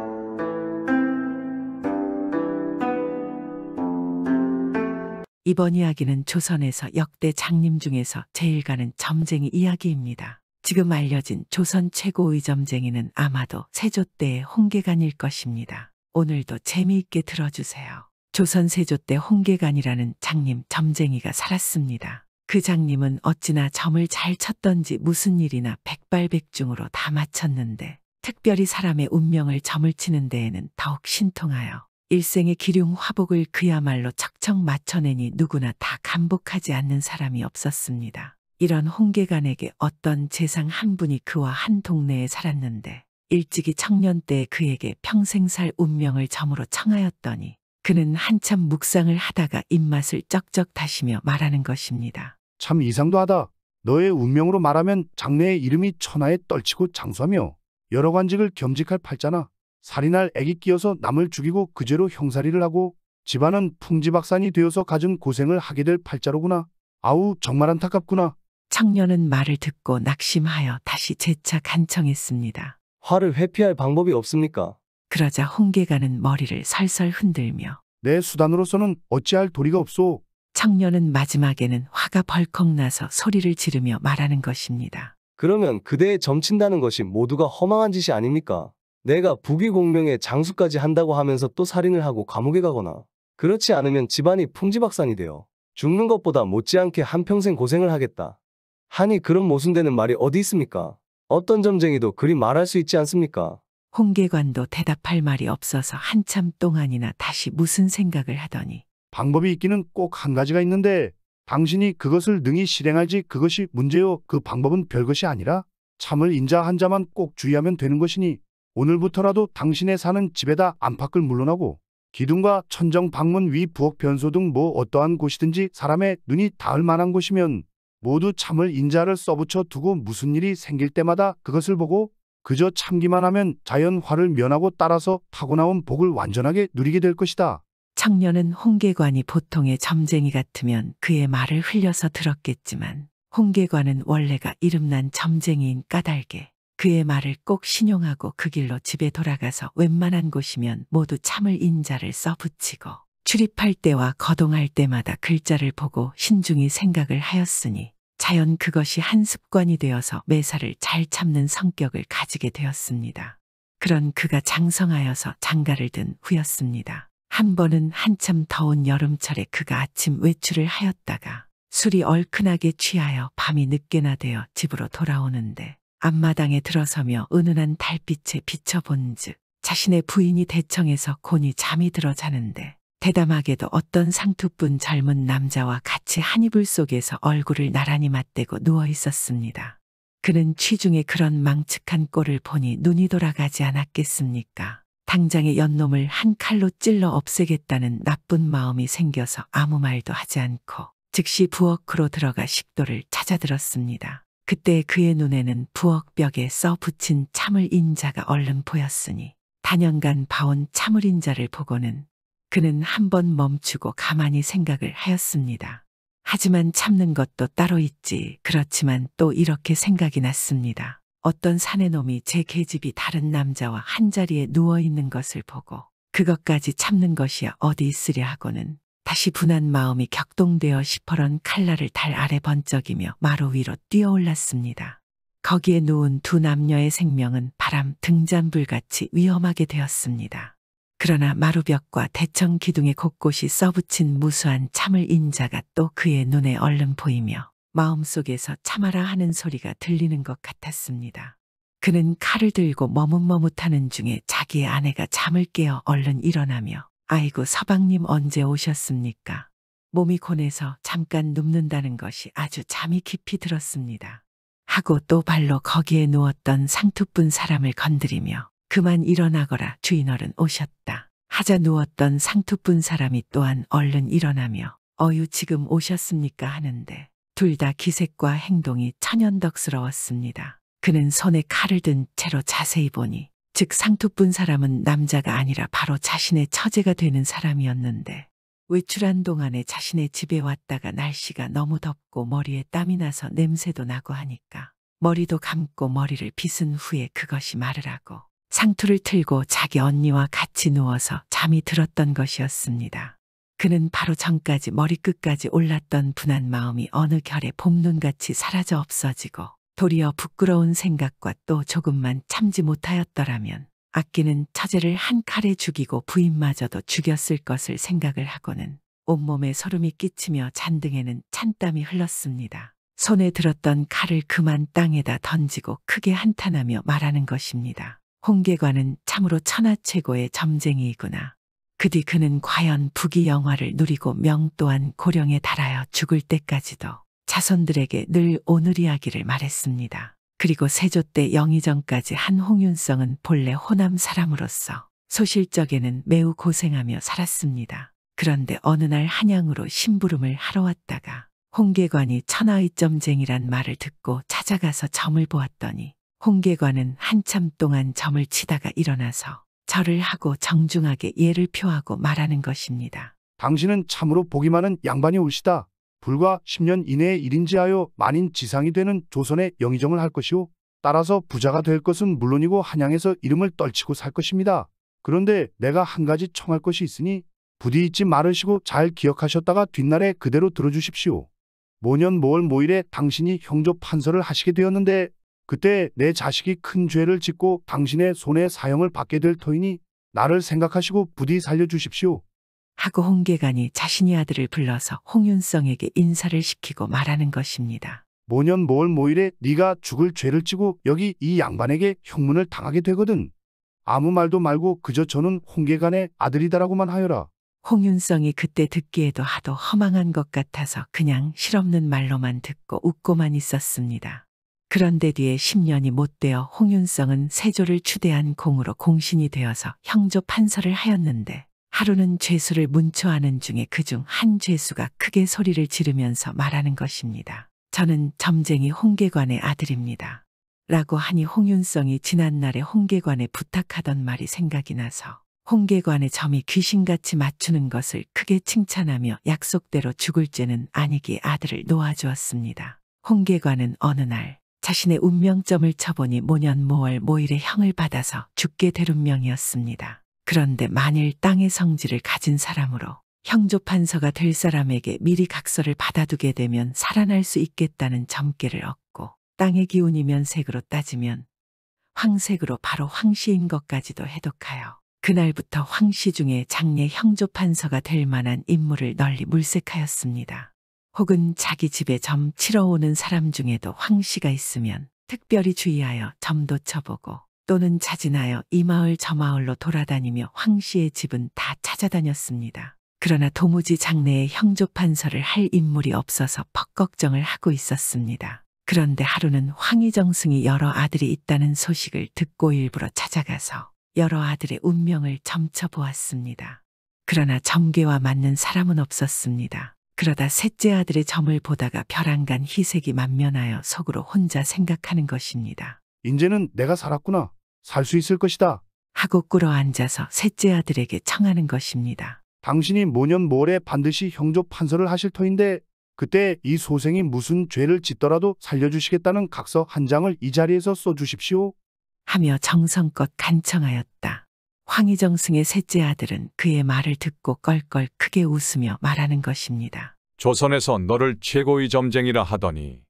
이번 이야기는 조선에서 역대 장님 중에서 제일 가는 점쟁이 이야기입니다. 지금 알려진 조선 최고의 점쟁이는 아마도 세조 때의 홍계관일 것입니다. 오늘도 재미있게 들어주세요. 조선 세조 때 홍계관이라는 장님 점쟁이가 살았습니다. 그 장님은 어찌나 점을 잘 쳤던지 무슨 일이나 백발백중으로 다 마쳤는데 특별히 사람의 운명을 점을 치는 데에는 더욱 신통하여 일생의 기륭 화복을 그야말로 척척 맞춰내니 누구나 다 감복하지 않는 사람이 없었습니다. 이런 홍계관에게 어떤 재상 한 분이 그와 한 동네에 살았는데 일찍이 청년 때 그에게 평생 살 운명을 점으로 청하였더니 그는 한참 묵상을 하다가 입맛을 쩍쩍 다시며 말하는 것입니다. 참 이상도 하다. 너의 운명으로 말하면 장래의 이름이 천하에 떨치고 장수하며 여러 관직을 겸직할 팔자나 살인할 애기 끼어서 남을 죽이고 그 죄로 형살이를 하고 집안은 풍지박산이 되어서 갖은 고생을 하게 될 팔자로구나. 아우 정말 안타깝구나. 청년은 말을 듣고 낙심하여 다시 재차 간청했습니다. 화를 회피할 방법이 없습니까? 그러자 홍계관은 머리를 설설 흔들며 내 수단으로서는 어찌할 도리가 없소. 청년은 마지막에는 화가 벌컥 나서 소리를 지르며 말하는 것입니다. 그러면 그대의 점친다는 것이 모두가 허망한 짓이 아닙니까? 내가 부귀공명에 장수까지 한다고 하면서 또 살인을 하고 감옥에 가거나 그렇지 않으면 집안이 풍지박산이 되어 죽는 것보다 못지않게 한평생 고생을 하겠다 하니 그런 모순되는 말이 어디 있습니까? 어떤 점쟁이도 그리 말할 수 있지 않습니까? 홍계관도 대답할 말이 없어서 한참 동안이나 다시 무슨 생각을 하더니 방법이 있기는 꼭 한 가지가 있는데 당신이 그것을 능히 실행할지 그것이 문제요. 그 방법은 별것이 아니라 참을 인자 한 자만 꼭 주의하면 되는 것이니 오늘부터라도 당신의 사는 집에다 안팎을 물러나고 기둥과 천정 방문 위 부엌 변소 등 뭐 어떠한 곳이든지 사람의 눈이 닿을 만한 곳이면 모두 참을 인자를 써붙여 두고 무슨 일이 생길 때마다 그것을 보고 그저 참기만 하면 자연 화를 면하고 따라서 타고나온 복을 완전하게 누리게 될 것이다. 청년은 홍계관이 보통의 점쟁이 같으면 그의 말을 흘려서 들었겠지만 홍계관은 원래가 이름난 점쟁이인 까닭에 그의 말을 꼭 신용하고 그 길로 집에 돌아가서 웬만한 곳이면 모두 참을 인자를 써붙이고 출입할 때와 거동할 때마다 글자를 보고 신중히 생각을 하였으니 자연 그것이 한 습관이 되어서 매사를 잘 참는 성격을 가지게 되었습니다. 그런 그가 장성하여서 장가를 든 후였습니다. 한 번은 한참 더운 여름철에 그가 아침 외출을 하였다가 술이 얼큰하게 취하여 밤이 늦게나 되어 집으로 돌아오는데 앞마당에 들어서며 은은한 달빛에 비춰본즉 자신의 부인이 대청에서 곤히 잠이 들어 자는데 대담하게도 어떤 상투뿐 젊은 남자와 같이 한 이불 속에서 얼굴을 나란히 맞대고 누워 있었습니다. 그는 취중에 그런 망측한 꼴을 보니 눈이 돌아가지 않았겠습니까? 당장에 연놈을 한 칼로 찔러 없애겠다는 나쁜 마음이 생겨서 아무 말도 하지 않고 즉시 부엌으로 들어가 식도를 찾아들었습니다. 그때 그의 눈에는 부엌벽에 써 붙인 참을 인자가 얼른 보였으니 단연간 봐온 참을 인자를 보고는 그는 한번 멈추고 가만히 생각을 하였습니다. 하지만 참는 것도 따로 있지. 그렇지만 또 이렇게 생각이 났습니다. 어떤 사내놈이 제 계집이 다른 남자와 한자리에 누워있는 것을 보고 그것까지 참는 것이야 어디 있으랴 하고는 다시 분한 마음이 격동되어 시퍼런 칼날을 달 아래 번쩍이며 마루 위로 뛰어올랐습니다. 거기에 누운 두 남녀의 생명은 바람 등잔불같이 위험하게 되었습니다. 그러나 마루벽과 대청 기둥의 곳곳이 써붙인 무수한 참을 인자가 또 그의 눈에 얼른 보이며 마음속에서 참아라 하는 소리가 들리는 것 같았습니다. 그는 칼을 들고 머뭇머뭇하는 중에 자기의 아내가 잠을 깨어 얼른 일어나며 아이고 서방님 언제 오셨습니까? 몸이 곤해서 잠깐 눕는다는 것이 아주 잠이 깊이 들었습니다. 하고 또 발로 거기에 누웠던 상투뿐 사람을 건드리며 그만 일어나거라 주인어른 오셨다. 하자 누웠던 상투뿐 사람이 또한 얼른 일어나며 어유 지금 오셨습니까 하는데 둘 다 기색과 행동이 천연덕스러웠습니다. 그는 손에 칼을 든 채로 자세히 보니 즉 상투뿐 사람은 남자가 아니라 바로 자신의 처제가 되는 사람이었는데 외출한 동안에 자신의 집에 왔다가 날씨가 너무 덥고 머리에 땀이 나서 냄새도 나고 하니까 머리도 감고 머리를 빗은 후에 그것이 마르라고 상투를 틀고 자기 언니와 같이 누워서 잠이 들었던 것이었습니다. 그는 바로 전까지 머리끝까지 올랐던 분한 마음이 어느 결에 봄눈같이 사라져 없어지고 도리어 부끄러운 생각과 또 조금만 참지 못하였더라면 아끼는 처제를 한 칼에 죽이고 부인마저도 죽였을 것을 생각을 하고는 온몸에 소름이 끼치며 잔등에는 찬땀이 흘렀습니다. 손에 들었던 칼을 그만 땅에다 던지고 크게 한탄하며 말하는 것입니다. 홍계관은 참으로 천하최고의 점쟁이이구나. 그 뒤 그는 과연 부귀 영화를 누리고 명 또한 고령에 달하여 죽을 때까지도 자손들에게 늘 오늘 이야기를 말했습니다. 그리고 세조 때 영의정까지 한 홍윤성은 본래 호남 사람으로서 소실적에는 매우 고생하며 살았습니다. 그런데 어느 날 한양으로 심부름을 하러 왔다가 홍계관이 천하의점쟁이란 말을 듣고 찾아가서 점을 보았더니 홍계관은 한참 동안 점을 치다가 일어나서 절을 하고 정중하게 예를 표하고 말하는 것입니다. 당신은 참으로 복이 많은 양반이 올시다. 불과 10년 이내에 일인지하여 만인 지상이 되는 조선의 영의정을 할 것이오. 따라서 부자가 될 것은 물론이고 한양에서 이름을 떨치고 살 것입니다. 그런데 내가 한 가지 청할 것이 있으니 부디 잊지 말으시고 잘 기억하셨다가 뒷날에 그대로 들어주십시오. 모년 모월 모일에 당신이 형조 판서를 하시게 되었는데 그때 내 자식이 큰 죄를 짓고 당신의 손에 사형을 받게 될 터이니 나를 생각하시고 부디 살려주십시오. 하고 홍계관이 자신의 아들을 불러서 홍윤성에게 인사를 시키고 말하는 것입니다. 모년 모월 모일에 네가 죽을 죄를 지고 여기 이 양반에게 형문을 당하게 되거든. 아무 말도 말고 그저 저는 홍계관의 아들이다라고만 하여라. 홍윤성이 그때 듣기에도 하도 허망한 것 같아서 그냥 실없는 말로만 듣고 웃고만 있었습니다. 그런데 뒤에 10년이 못되어 홍윤성은 세조를 추대한 공으로 공신이 되어서 형조 판서를 하였는데 하루는 죄수를 문초하는 중에 그중 한 죄수가 크게 소리를 지르면서 말하는 것입니다. 저는 점쟁이 홍계관의 아들입니다. 라고 하니 홍윤성이 지난날에 홍계관에 부탁하던 말이 생각이 나서 홍계관의 점이 귀신같이 맞추는 것을 크게 칭찬하며 약속대로 죽을 죄는 아니기에 아들을 놓아주었습니다. 홍계관은 어느 날 자신의 운명점을 쳐보니 모년 모월 모일에 형을 받아서 죽게 될 운명이었습니다. 그런데 만일 땅의 성질을 가진 사람으로 형조 판서가 될 사람에게 미리 각서를 받아두게 되면 살아날 수 있겠다는 점괘를 얻고 땅의 기운이 면색으로 따지면 황색으로 바로 황씨인 것까지도 해독하여 그날부터 황씨 중에 장래 형조 판서가 될 만한 인물을 널리 물색하였습니다. 혹은 자기 집에 점 치러 오는 사람 중에도 황씨가 있으면 특별히 주의하여 점도 쳐보고 또는 자진하여 이 마을 저 마을로 돌아다니며 황씨의 집은 다 찾아다녔습니다. 그러나 도무지 장래에 형조 판서를 할 인물이 없어서 퍽 걱정을 하고 있었습니다. 그런데 하루는 황희정승이 여러 아들이 있다는 소식을 듣고 일부러 찾아가서 여러 아들의 운명을 점쳐보았습니다. 그러나 점괘와 맞는 사람은 없었습니다. 그러다 셋째 아들의 점을 보다가 벼랑간 희색이 만면하여 속으로 혼자 생각하는 것입니다. 인제는 내가 살았구나. 살 수 있을 것이다. 하고 꿇어 앉아서 셋째 아들에게 청하는 것입니다. 당신이 모년 모월에 반드시 형조 판서를 하실 터인데 그때 이 소생이 무슨 죄를 짓더라도 살려주시겠다는 각서 한 장을 이 자리에서 써주십시오. 하며 정성껏 간청하였다. 황희정승의 셋째 아들은 그의 말을 듣고 껄껄 크게 웃으며 말하는 것입니다. 조선에서 너를 최고의 점쟁이라 하더니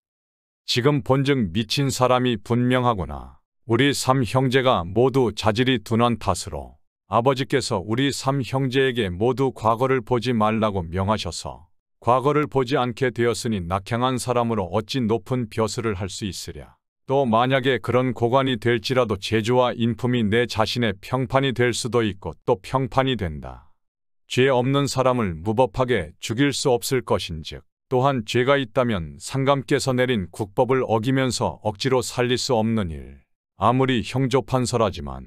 지금 본즉 미친 사람이 분명하구나. 우리 삼 형제가 모두 자질이 둔한 탓으로 아버지께서 우리 삼 형제에게 모두 과거를 보지 말라고 명하셔서 과거를 보지 않게 되었으니 낙향한 사람으로 어찌 높은 벼슬을 할 수 있으랴. 또 만약에 그런 고관이 될지라도 재주와 인품이 내 자신의 평판이 될 수도 있고 또 평판이 된다. 죄 없는 사람을 무법하게 죽일 수 없을 것인즉 또한 죄가 있다면 상감께서 내린 국법을 어기면서 억지로 살릴 수 없는 일. 아무리 형조판서라지만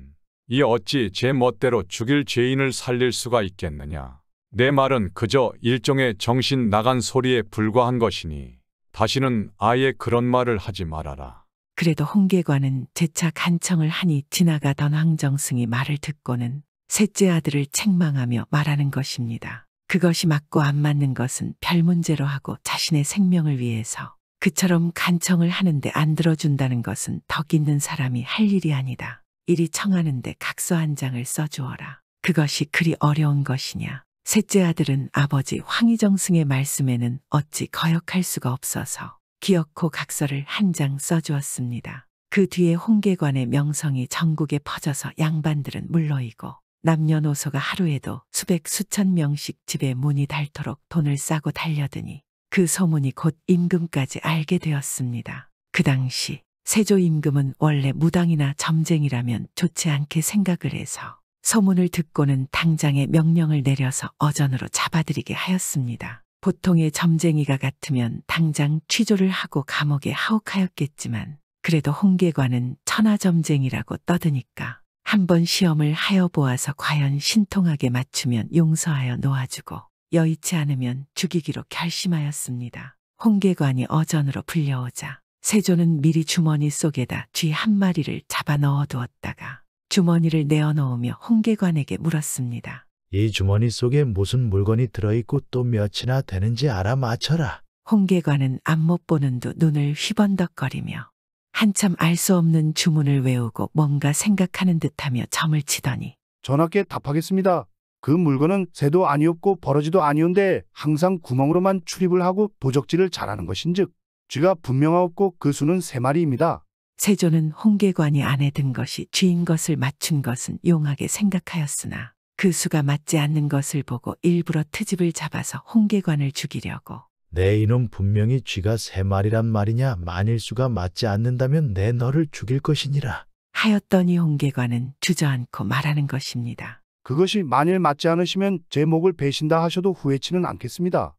이 어찌 제 멋대로 죽일 죄인을 살릴 수가 있겠느냐. 내 말은 그저 일종의 정신 나간 소리에 불과한 것이니 다시는 아예 그런 말을 하지 말아라. 그래도 홍계관은 재차 간청을 하니 지나가던 황정승이 말을 듣고는 셋째 아들을 책망하며 말하는 것입니다. 그것이 맞고 안 맞는 것은 별 문제로 하고 자신의 생명을 위해서 그처럼 간청을 하는데 안 들어준다는 것은 덕 있는 사람이 할 일이 아니다. 이리 청하는데 각서 한 장을 써주어라. 그것이 그리 어려운 것이냐. 셋째 아들은 아버지 황희정승의 말씀에는 어찌 거역할 수가 없어서 기어코 각서를 한 장 써주었습니다. 그 뒤에 홍계관의 명성이 전국에 퍼져서 양반들은 물러이고 남녀노소가 하루에도 수백 수천 명씩 집에 문이 닳도록 돈을 싸고 달려드니 그 소문이 곧 임금까지 알게 되었습니다. 그 당시 세조 임금은 원래 무당이나 점쟁이라면 좋지 않게 생각을 해서 소문을 듣고는 당장에 명령을 내려서 어전으로 잡아들이게 하였습니다. 보통의 점쟁이가 같으면 당장 취조를 하고 감옥에 하옥하였겠지만 그래도 홍계관은 천하점쟁이라고 떠드니까 한번 시험을 하여 보아서 과연 신통하게 맞추면 용서하여 놓아주고 여의치 않으면 죽이기로 결심하였습니다. 홍계관이 어전으로 불려오자 세조는 미리 주머니 속에다 쥐 한 마리를 잡아 넣어두었다가 주머니를 내어놓으며 홍계관에게 물었습니다. 이 주머니 속에 무슨 물건이 들어있고 또 몇이나 되는지 알아맞혀라. 홍계관은 앞못 보는 듯 눈을 휘번덕거리며 한참 알 수 없는 주문을 외우고 뭔가 생각하는 듯하며 점을 치더니 전하께 답하겠습니다. 그 물건은 새도 아니었고 버러지도 아니온데 항상 구멍으로만 출입을 하고 도적질을 잘하는 것인즉 쥐가 분명하옵고 그 수는 3마리입니다. 세조는 홍계관이 안에 든 것이 쥐인 것을 맞춘 것은 용하게 생각하였으나 그 수가 맞지 않는 것을 보고 일부러 트집을 잡아서 홍계관을 죽이려고 내 이놈 분명히 쥐가 3마리란 말이냐. 만일 수가 맞지 않는다면 내 너를 죽일 것이니라. 하였더니 홍계관은 주저앉고 말하는 것입니다. 그것이 만일 맞지 않으시면 제 목을 베신다 하셔도 후회치는 않겠습니다.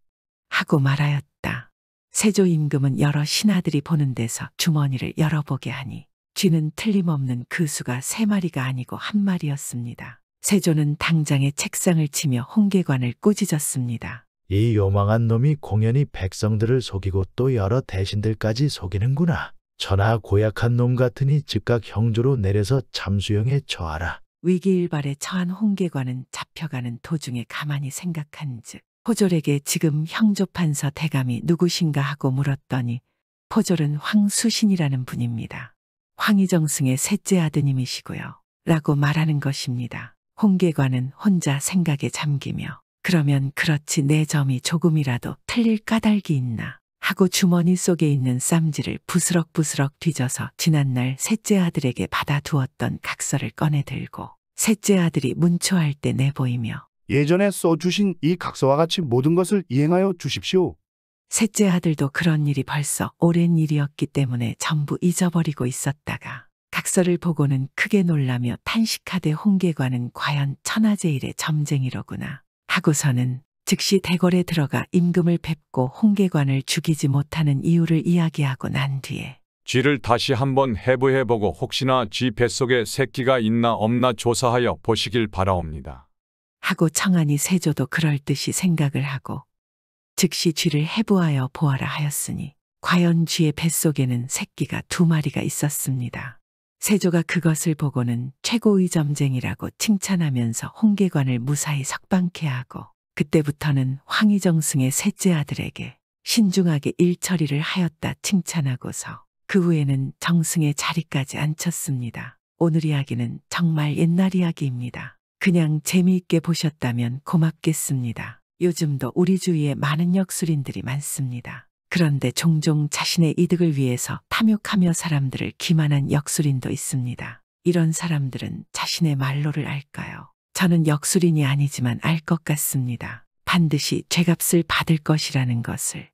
하고 말하였다. 세조 임금은 여러 신하들이 보는 데서 주머니를 열어보게 하니 쥐는 틀림없는 그 수가 3마리가 아니고 1마리였습니다. 세조는 당장에 책상을 치며 홍계관을 꾸짖었습니다. 이 요망한 놈이 공연히 백성들을 속이고 또 여러 대신들까지 속이는구나. 천하 고약한 놈 같으니 즉각 형조로 내려서 잠수형에 처하라. 위기일발에 처한 홍계관은 잡혀가는 도중에 가만히 생각한즉 포졸에게 지금 형조판서 대감이 누구신가 하고 물었더니 포졸은 황수신이라는 분입니다. 황희정승의 셋째 아드님이시고요. 라고 말하는 것입니다. 홍계관은 혼자 생각에 잠기며 그러면 그렇지 내 점이 조금이라도 틀릴 까닭이 있나 하고 주머니 속에 있는 쌈지를 부스럭부스럭 뒤져서 지난날 셋째 아들에게 받아두었던 각서를 꺼내 들고 셋째 아들이 문초할 때 내보이며 예전에 써주신 이 각서와 같이 모든 것을 이행하여 주십시오. 셋째 아들도 그런 일이 벌써 오랜 일이었기 때문에 전부 잊어버리고 있었다가 각서를 보고는 크게 놀라며 탄식하되 홍계관은 과연 천하제일의 점쟁이로구나 하고서는 즉시 대궐에 들어가 임금을 뵙고 홍계관을 죽이지 못하는 이유를 이야기하고 난 뒤에 쥐를 다시 한번 해부해보고 혹시나 쥐 뱃속에 새끼가 있나 없나 조사하여 보시길 바라옵니다. 하고 청하니 세조도 그럴 듯이 생각을 하고 즉시 쥐를 해부하여 보아라 하였으니 과연 쥐의 뱃속에는 새끼가 2마리가 있었습니다. 세조가 그것을 보고는 최고의 점쟁이라고 칭찬하면서 홍계관을 무사히 석방케 하고 그때부터는 황희정승의 셋째 아들에게 신중하게 일처리를 하였다 칭찬하고서 그 후에는 정승의 자리까지 앉혔습니다. 오늘 이야기는 정말 옛날 이야기입니다. 그냥 재미있게 보셨다면 고맙겠습니다. 요즘도 우리 주위에 많은 역술인들이 많습니다. 그런데 종종 자신의 이득을 위해서 탐욕하며 사람들을 기만한 역술인도 있습니다. 이런 사람들은 자신의 말로를 알까요? 저는 역술인이 아니지만 알 것 같습니다. 반드시 죄값을 받을 것이라는 것을.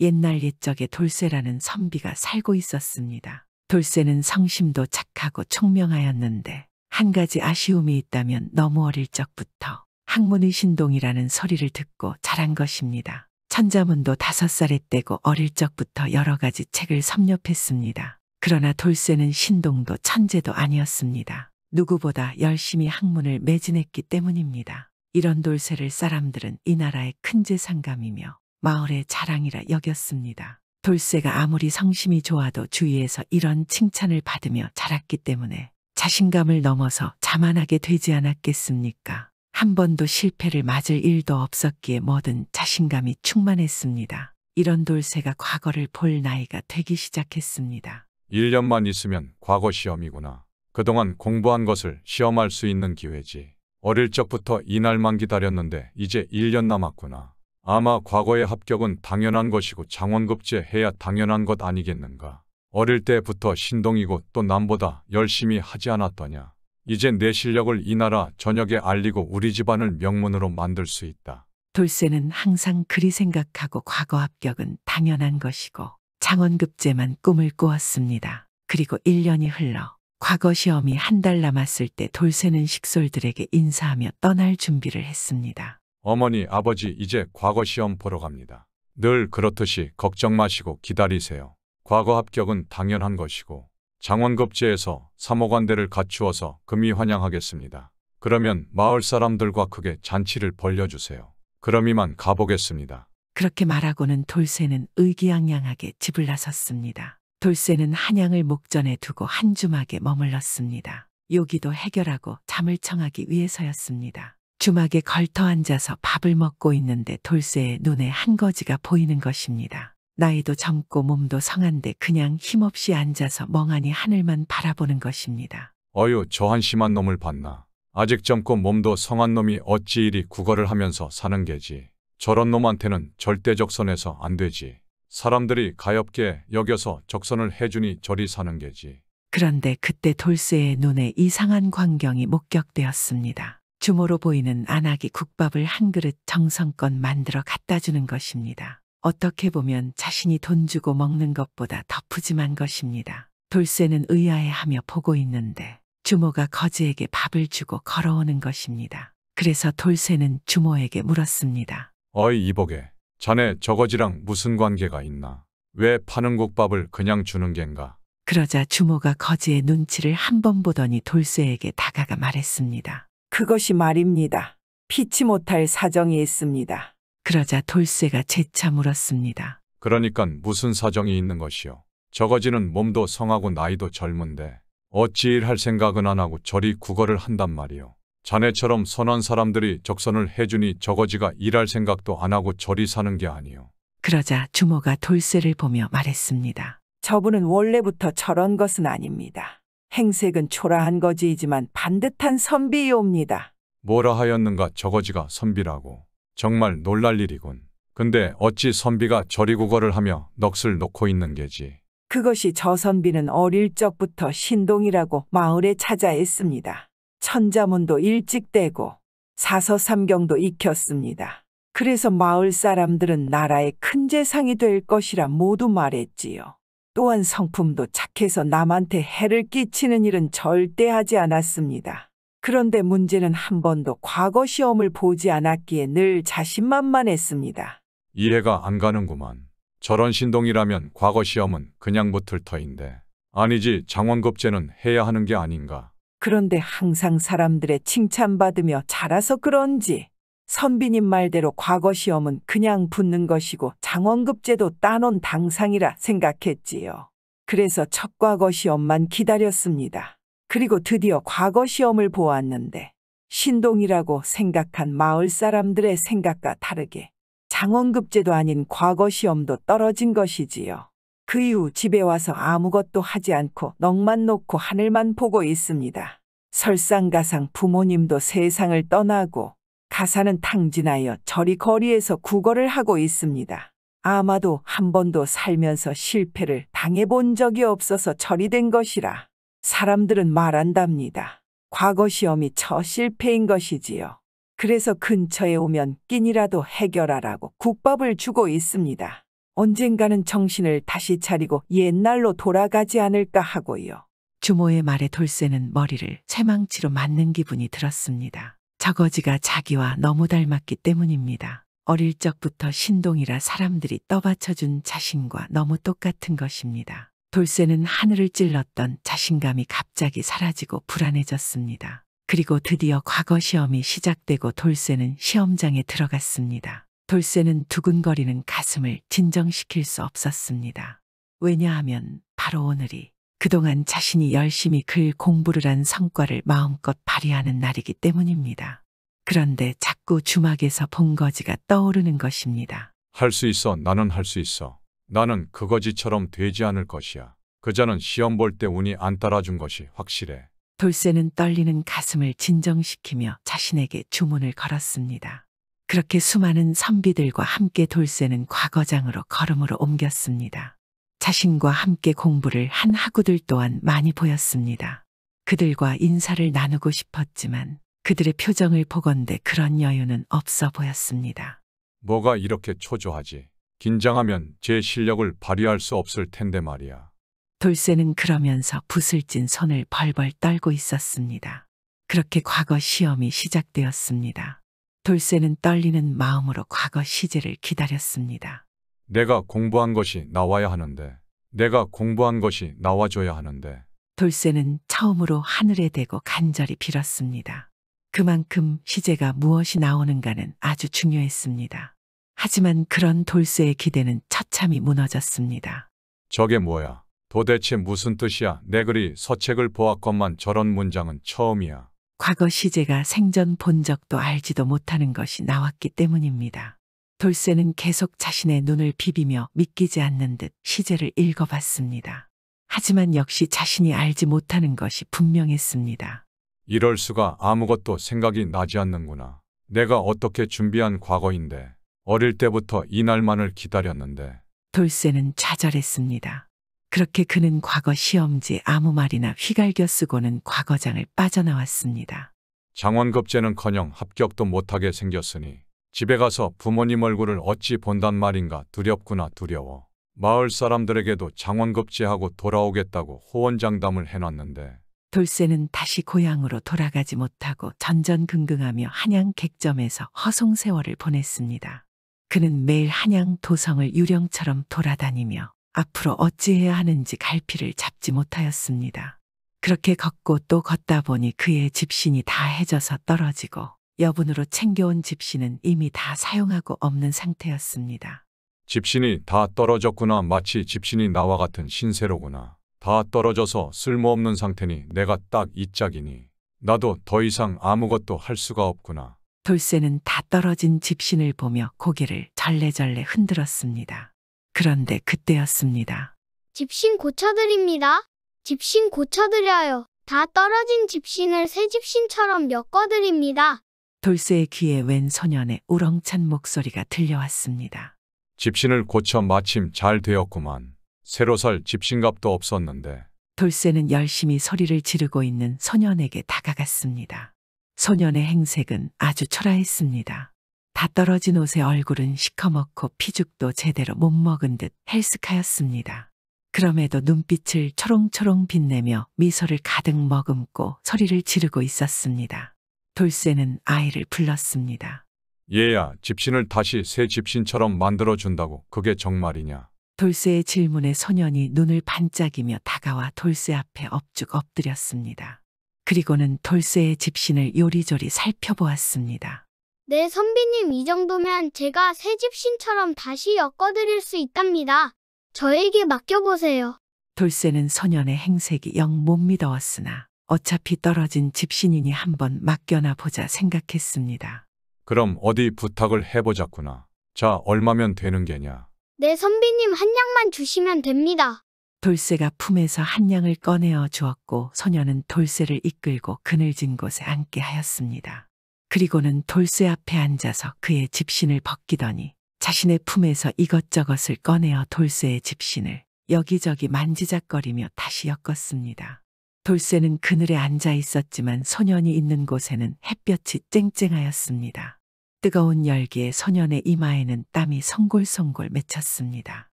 옛날 옛적에 돌쇠라는 선비가 살고 있었습니다. 돌쇠는 성심도 착하고 총명하였는데 한 가지 아쉬움이 있다면 너무 어릴 적부터 학문의 신동이라는 소리를 듣고 자란 것입니다. 천자문도 5살에 떼고 어릴 적부터 여러 가지 책을 섭렵했습니다. 그러나 돌쇠는 신동도 천재도 아니었습니다. 누구보다 열심히 학문을 매진했기 때문입니다. 이런 돌쇠를 사람들은 이 나라의 큰 재상감이며 마을의 자랑이라 여겼습니다. 돌쇠가 아무리 성심이 좋아도 주위에서 이런 칭찬을 받으며 자랐기 때문에 자신감을 넘어서 자만하게 되지 않았겠습니까? 한 번도 실패를 맞을 일도 없었기에 뭐든 자신감이 충만했습니다. 이런 돌쇠가 과거를 볼 나이가 되기 시작했습니다. 1년만 있으면 과거 시험이구나. 그동안 공부한 것을 시험할 수 있는 기회지. 어릴 적부터 이날만 기다렸는데 이제 1년 남았구나. 아마 과거의 합격은 당연한 것이고 장원급제 해야 당연한 것 아니겠는가. 어릴 때부터 신동이고 또 남보다 열심히 하지 않았더냐. 이제 내 실력을 이 나라 전역에 알리고 우리 집안을 명문으로 만들 수 있다. 돌쇠는 항상 그리 생각하고 과거 합격은 당연한 것이고 장원급제만 꿈을 꾸었습니다. 그리고 1년이 흘러 과거 시험이 한 달 남았을 때 돌쇠는 식솔들에게 인사하며 떠날 준비를 했습니다. 어머니, 아버지, 이제 과거 시험 보러 갑니다. 늘 그렇듯이 걱정 마시고 기다리세요. 과거 합격은 당연한 것이고 장원급제에서 사모관대를 갖추어서 금이 환영하겠습니다. 그러면 마을 사람들과 크게 잔치를 벌려주세요. 그럼 이만 가보겠습니다. 그렇게 말하고는 돌쇠는 의기양양하게 집을 나섰습니다. 돌쇠는 한양을 목전에 두고 한주막에 머물렀습니다. 요기도 해결하고 잠을 청하기 위해서였습니다. 주막에 걸터 앉아서 밥을 먹고 있는데 돌쇠의 눈에 한 거지가 보이는 것입니다. 나이도 젊고 몸도 성한데 그냥 힘없이 앉아서 멍하니 하늘만 바라보는 것입니다. 어휴, 저 한심한 놈을 봤나. 아직 젊고 몸도 성한 놈이 어찌 이리 구걸을 하면서 사는 게지. 저런 놈한테는 절대 적선해서 안 되지. 사람들이 가엾게 여겨서 적선을 해주니 저리 사는 게지. 그런데 그때 돌쇠의 눈에 이상한 광경이 목격되었습니다. 주모로 보이는 안악이 국밥을 한 그릇 정성껏 만들어 갖다 주는 것입니다. 어떻게 보면 자신이 돈 주고 먹는 것보다 더 푸짐한 것입니다. 돌쇠는 의아해하며 보고 있는데 주모가 거지에게 밥을 주고 걸어오는 것입니다. 그래서 돌쇠는 주모에게 물었습니다. 어이 이보게, 자네 저거지랑 무슨 관계가 있나? 왜 파는 국밥을 그냥 주는 겐가? 그러자 주모가 거지의 눈치를 한 번 보더니 돌쇠에게 다가가 말했습니다. 그것이 말입니다. 피치 못할 사정이 있습니다. 그러자 돌쇠가 재차 물었습니다. 그러니깐 무슨 사정이 있는 것이오? 저거지는 몸도 성하고 나이도 젊은데 어찌 일할 생각은 안 하고 저리 구걸을 한단 말이오. 자네처럼 선한 사람들이 적선을 해주니 저거지가 일할 생각도 안 하고 저리 사는 게 아니오. 그러자 주모가 돌쇠를 보며 말했습니다. 저분은 원래부터 저런 것은 아닙니다. 행색은 초라한 거지이지만 반듯한 선비이옵니다. 뭐라 하였는가 저거지가 선비라고. 정말 놀랄 일이군. 근데 어찌 선비가 저리 구걸을 하며 넋을 놓고 있는 게지. 그것이 저 선비는 어릴 적부터 신동이라고 마을에 찾아 있습니다. 천자문도 일찍 떼고 사서삼경도 익혔습니다. 그래서 마을 사람들은 나라의 큰 재상이 될 것이라 모두 말했지요. 또한 성품도 착해서 남한테 해를 끼치는 일은 절대 하지 않았습니다. 그런데 문제는 한 번도 과거 시험을 보지 않았기에 늘 자신만만했습니다. 이해가 안 가는구만. 저런 신동이라면 과거 시험은 그냥 붙을 터인데. 아니지, 장원급제는 해야 하는 게 아닌가. 그런데 항상 사람들의 칭찬받으며 자라서 그런지 선비님 말대로 과거 시험은 그냥 붙는 것이고 장원급제도 따놓은 당상이라 생각했지요. 그래서 첫 과거 시험만 기다렸습니다. 그리고 드디어 과거 시험을 보았는데 신동이라고 생각한 마을 사람들의 생각과 다르게 장원급제도 아닌 과거 시험도 떨어진 것이지요. 그 이후 집에 와서 아무것도 하지 않고 넋만 놓고 하늘만 보고 있습니다. 설상가상 부모님도 세상을 떠나고 가사는 탕진하여 저리 거리에서 구걸을 하고 있습니다. 아마도 한 번도 살면서 실패를 당해본 적이 없어서 처리된 것이라 사람들은 말한답니다. 과거 시험이 첫 실패인 것이지요. 그래서 근처에 오면 끼니라도 해결하라고 국밥을 주고 있습니다. 언젠가는 정신을 다시 차리고 옛날로 돌아가지 않을까 하고요. 주모의 말에 돌쇠는 머리를 쇠망치로 맞는 기분이 들었습니다. 저거지가 자기와 너무 닮았기 때문입니다. 어릴 적부터 신동이라 사람들이 떠받쳐준 자신과 너무 똑같은 것입니다. 돌쇠는 하늘을 찔렀던 자신감이 갑자기 사라지고 불안해졌습니다. 그리고 드디어 과거 시험이 시작되고 돌쇠는 시험장에 들어갔습니다. 돌쇠는 두근거리는 가슴을 진정시킬 수 없었습니다. 왜냐하면 바로 오늘이 그동안 자신이 열심히 글 공부를 한 성과를 마음껏 발휘하는 날이기 때문입니다. 그런데 자꾸 주막에서 본거지가 떠오르는 것입니다. 할 수 있어. 나는 할 수 있어. 나는 그 거지처럼 되지 않을 것이야. 그자는 시험 볼 때 운이 안 따라준 것이 확실해. 돌쇠는 떨리는 가슴을 진정시키며 자신에게 주문을 걸었습니다. 그렇게 수많은 선비들과 함께 돌쇠는 과거장으로 걸음으로 옮겼습니다. 자신과 함께 공부를 한 학우들 또한 많이 보였습니다. 그들과 인사를 나누고 싶었지만 그들의 표정을 보건대 그런 여유는 없어 보였습니다. 뭐가 이렇게 초조하지? 긴장하면 제 실력을 발휘할 수 없을 텐데 말이야. 돌쇠는 그러면서 붓을 찐 손을 벌벌 떨고 있었습니다. 그렇게 과거 시험이 시작되었습니다. 돌쇠는 떨리는 마음으로 과거 시제를 기다렸습니다. 내가 공부한 것이 나와야 하는데, 내가 공부한 것이 나와줘야 하는데. 돌쇠는 처음으로 하늘에 대고 간절히 빌었습니다. 그만큼 시제가 무엇이 나오는가는 아주 중요했습니다. 하지만 그런 돌쇠의 기대는 처참히 무너졌습니다. 저게 뭐야? 도대체 무슨 뜻이야? 내 글이 서책을 보았건만 저런 문장은 처음이야. 과거 시제가 생전 본 적도 알지도 못하는 것이 나왔기 때문입니다. 돌쇠는 계속 자신의 눈을 비비며 믿기지 않는 듯 시제를 읽어봤습니다. 하지만 역시 자신이 알지 못하는 것이 분명했습니다. 이럴 수가. 아무것도 생각이 나지 않는구나. 내가 어떻게 준비한 과거인데. 어릴 때부터 이 날만을 기다렸는데. 돌쇠는 좌절했습니다. 그렇게 그는 과거 시험지에 아무 말이나 휘갈겨 쓰고는 과거장을 빠져나왔습니다. 장원급제는커녕 합격도 못하게 생겼으니 집에 가서 부모님 얼굴을 어찌 본단 말인가. 두렵구나. 두려워. 마을 사람들에게도 장원급제하고 돌아오겠다고 호언장담을 해놨는데. 돌쇠는 다시 고향으로 돌아가지 못하고 전전긍긍하며 한양 객점에서 허송세월을 보냈습니다. 그는 매일 한양 도성을 유령처럼 돌아다니며 앞으로 어찌해야 하는지 갈피를 잡지 못하였습니다. 그렇게 걷고 또 걷다 보니 그의 집신이 다 해져서 떨어지고 여분으로 챙겨온 집신은 이미 다 사용하고 없는 상태였습니다. 집신이 다 떨어졌구나. 마치 집신이 나와 같은 신세로구나. 다 떨어져서 쓸모없는 상태니 내가 딱 이 짝이니 나도 더 이상 아무것도 할 수가 없구나. 돌쇠는 다 떨어진 집신을 보며 고개를 절레절레 흔들었습니다. 그런데 그때였습니다. 집신 고쳐드립니다. 집신 고쳐드려요. 다 떨어진 집신을 새 집신처럼 엮어드립니다. 돌쇠의 귀에 웬 소년의 우렁찬 목소리가 들려왔습니다. 집신을 고쳐 마침 잘 되었구만. 새로 살 집신값도 없었는데. 돌쇠는 열심히 소리를 지르고 있는 소년에게 다가갔습니다. 소년의 행색은 아주 초라했습니다. 다 떨어진 옷의 얼굴은 시커멓고 피죽도 제대로 못 먹은 듯 헬쓱하였습니다. 그럼에도 눈빛을 초롱초롱 빛내며 미소를 가득 머금고 소리를 지르고 있었습니다. 돌쇠는 아이를 불렀습니다. 얘야, 집신을 다시 새 집신처럼 만들어준다고 그게 정말이냐? 돌쇠의 질문에 소년이 눈을 반짝이며 다가와 돌쇠 앞에 엎죽 엎드렸습니다. 그리고는 돌쇠의 집신을 요리조리 살펴보았습니다. 네, 선비님, 이 정도면 제가 새 집신처럼 다시 엮어드릴 수 있답니다. 저에게 맡겨보세요. 돌쇠는 소년의 행색이 영 못 믿어왔으나 어차피 떨어진 집신이니 한번 맡겨나 보자 생각했습니다. 그럼 어디 부탁을 해보자꾸나. 자, 얼마면 되는 게냐? 네, 선비님 한 양만 주시면 됩니다. 돌쇠가 품에서 한 양을 꺼내어 주었고 소녀는 돌쇠를 이끌고 그늘진 곳에 앉게 하였습니다. 그리고는 돌쇠 앞에 앉아서 그의 집신을 벗기더니 자신의 품에서 이것저것을 꺼내어 돌쇠의 집신을 여기저기 만지작거리며 다시 엮었습니다. 돌쇠는 그늘에 앉아 있었지만 소년이 있는 곳에는 햇볕이 쨍쨍하였습니다. 뜨거운 열기에 소년의 이마에는 땀이 송골송골 맺혔습니다.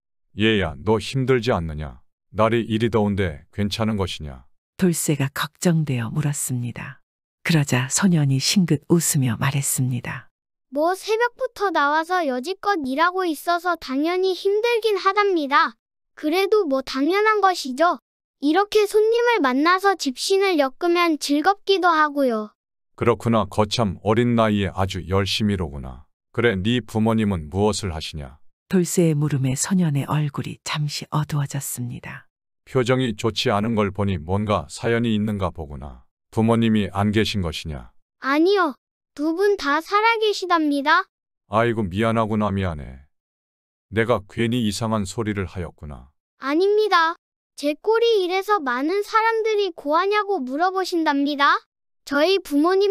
얘야, 너 힘들지 않느냐? 날이 이리 더운데 괜찮은 것이냐? 돌쇠가 걱정되어 물었습니다. 그러자 소년이 싱긋 웃으며 말했습니다. 뭐 새벽부터 나와서 여지껏 일하고 있어서 당연히 힘들긴 하답니다. 그래도 뭐 당연한 것이죠. 이렇게 손님을 만나서 집신을 엮으면 즐겁기도 하고요. 그렇구나. 거참 어린 나이에 아주 열심히로구나. 그래, 네 부모님은 무엇을 하시냐? 돌쇠의 물음에 소년의 얼굴이 잠시 어두워졌습니다. 표정이 좋지 않은 걸 보니 뭔가 사연이 있는가 보구나. 부모님이 안 계신 것이냐? 아니요. 두 분 다 살아계시답니다. 아이고, 미안하구나. 미안해. 내가 괜히 이상한 소리를 하였구나. 아닙니다. 제 꼴이 이래서 많은 사람들이 고하냐고 물어보신답니다. 저희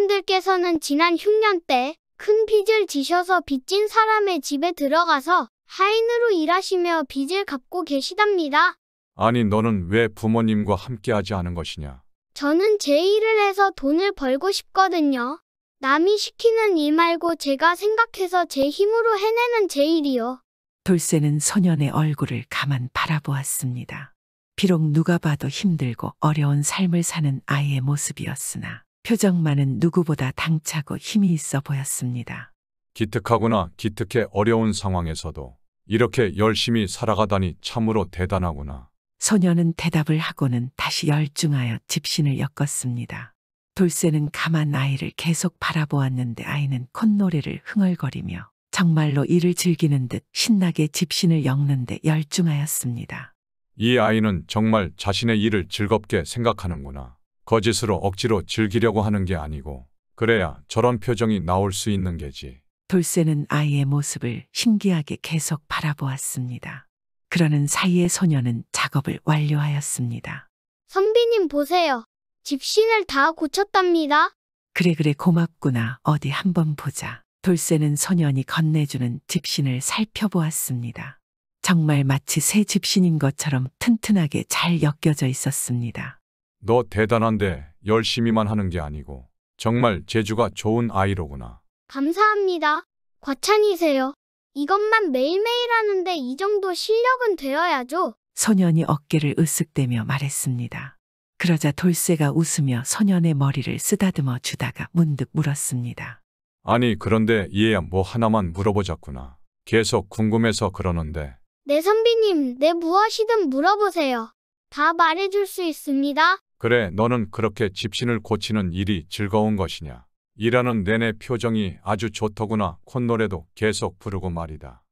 부모님들께서는 지난 흉년 때 큰 빚을 지셔서 빚진 사람의 집에 들어가서 하인으로 일하시며 빚을 갚고 계시답니다. 아니, 너는 왜 부모님과 함께하지 않은 것이냐? 저는 제 일을 해서 돈을 벌고 싶거든요. 남이 시키는 일 말고 제가 생각해서 제 힘으로 해내는 제 일이요. 돌쇠는 소년의 얼굴을 가만 바라보았습니다. 비록 누가 봐도 힘들고 어려운 삶을 사는 아이의 모습이었으나 표정만은 누구보다 당차고 힘이 있어 보였습니다. 기특하구나. 기특해. 어려운 상황에서도 이렇게 열심히 살아가다니 참으로 대단하구나. 소년은 대답을 하고는 다시 열중하여 집신을 엮었습니다. 돌쇠는 가만 아이를 계속 바라보았는데 아이는 콧노래를 흥얼거리며 정말로 일을 즐기는 듯 신나게 집신을 엮는데 열중하였습니다. 이 아이는 정말 자신의 일을 즐겁게 생각하는구나. 거짓으로 억지로 즐기려고 하는 게 아니고 그래야 저런 표정이 나올 수 있는 게지. 돌쇠는 아이의 모습을 신기하게 계속 바라보았습니다. 그러는 사이에 소녀는 작업을 완료하였습니다. 선비님 보세요. 집신을 다 고쳤답니다. 그래 고맙구나. 어디 한번 보자. 돌쇠는 소년이 건네주는 집신을 살펴보았습니다. 정말 마치 새 집신인 것처럼 튼튼하게 잘 엮여져 있었습니다. 너 대단한데 열심히만 하는 게 아니고 정말 재주가 좋은 아이로구나. 감사합니다. 과찬이세요. 이것만 매일매일 하는데 이 정도 실력은 되어야죠. 소년이 어깨를 으쓱대며 말했습니다. 그러자 돌쇠가 웃으며 소년의 머리를 쓰다듬어 주다가 문득 물었습니다. 아니, 그런데 얘야, 뭐 하나만 물어보자꾸나. 계속 궁금해서 그러는데. 네, 선비님, 네, 무엇이든 물어보세요. 다 말해줄 수 있습니다. 그래, 너는 그렇게 집신을 고치는 일이 즐거운 것이냐? 일하는 내내 표정이 아주 좋더구나. 콧노래도 계속 부르고 말이다.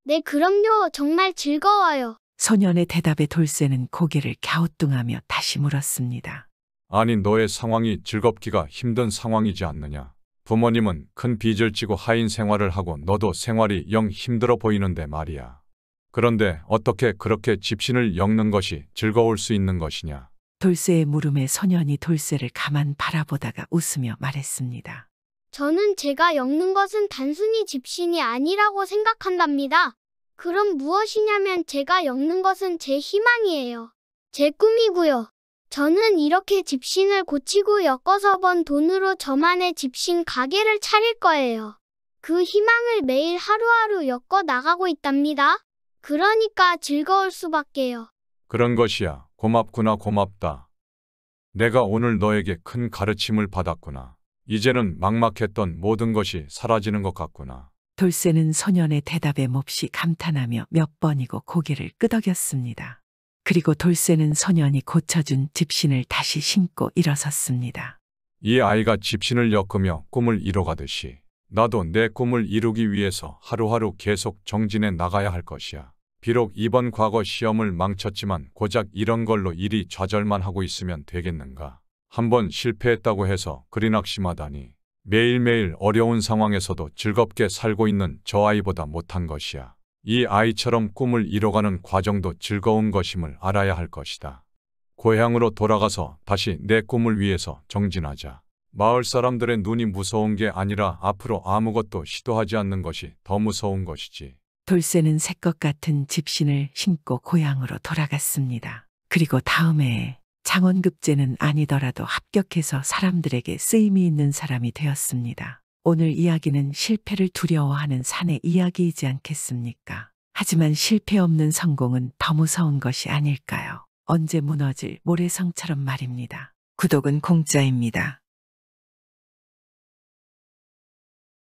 네, 그럼요. 정말 즐거워요. 소년의 대답에 돌쇠는 고개를 갸우뚱하며 다시 물었습니다. 아니, 너의 상황이 즐겁기가 힘든 상황이지 않느냐? 부모님은 큰 빚을 지고 하인 생활을 하고 너도 생활이 영 힘들어 보이는데 말이야. 그런데 어떻게 그렇게 집신을 엮는 것이 즐거울 수 있는 것이냐? 돌쇠의 물음에 소년이 돌쇠를 가만 바라보다가 웃으며 말했습니다. 저는 제가 엮는 것은 단순히 집신이 아니라고 생각한답니다. 그럼 무엇이냐면 제가 엮는 것은 제 희망이에요. 제 꿈이고요. 저는 이렇게 집신을 고치고 엮어서 번 돈으로 저만의 집신 가게를 차릴 거예요. 그 희망을 매일 하루하루 엮어 나가고 있답니다. 그러니까 즐거울 수밖에요. 그런 것이야. 고맙구나. 고맙다. 내가 오늘 너에게 큰 가르침을 받았구나. 이제는 막막했던 모든 것이 사라지는 것 같구나. 돌쇠는 소년의 대답에 몹시 감탄하며 몇 번이고 고개를 끄덕였습니다. 그리고 돌쇠는 소년이 고쳐준 집신을 다시 신고 일어섰습니다. 이 아이가 집신을 엮으며 꿈을 이뤄가듯이 나도 내 꿈을 이루기 위해서 하루하루 계속 정진해 나가야 할 것이야. 비록 이번 과거 시험을 망쳤지만 고작 이런 걸로 일이 좌절만 하고 있으면 되겠는가. 한번 실패했다고 해서 그리 낙심하다니. 매일매일 어려운 상황에서도 즐겁게 살고 있는 저 아이보다 못한 것이야. 이 아이처럼 꿈을 이뤄가는 과정도 즐거운 것임을 알아야 할 것이다. 고향으로 돌아가서 다시 내 꿈을 위해서 정진하자. 마을 사람들의 눈이 무서운 게 아니라 앞으로 아무것도 시도하지 않는 것이 더 무서운 것이지. 돌쇠는 새것 같은 집신을 신고 고향으로 돌아갔습니다. 그리고 다음 해에 장원급제는 아니더라도 합격해서 사람들에게 쓰임이 있는 사람이 되었습니다. 오늘 이야기는 실패를 두려워하는 사내 이야기이지 않겠습니까? 하지만 실패 없는 성공은 더 무서운 것이 아닐까요? 언제 무너질 모래성처럼 말입니다. 구독은 공짜입니다.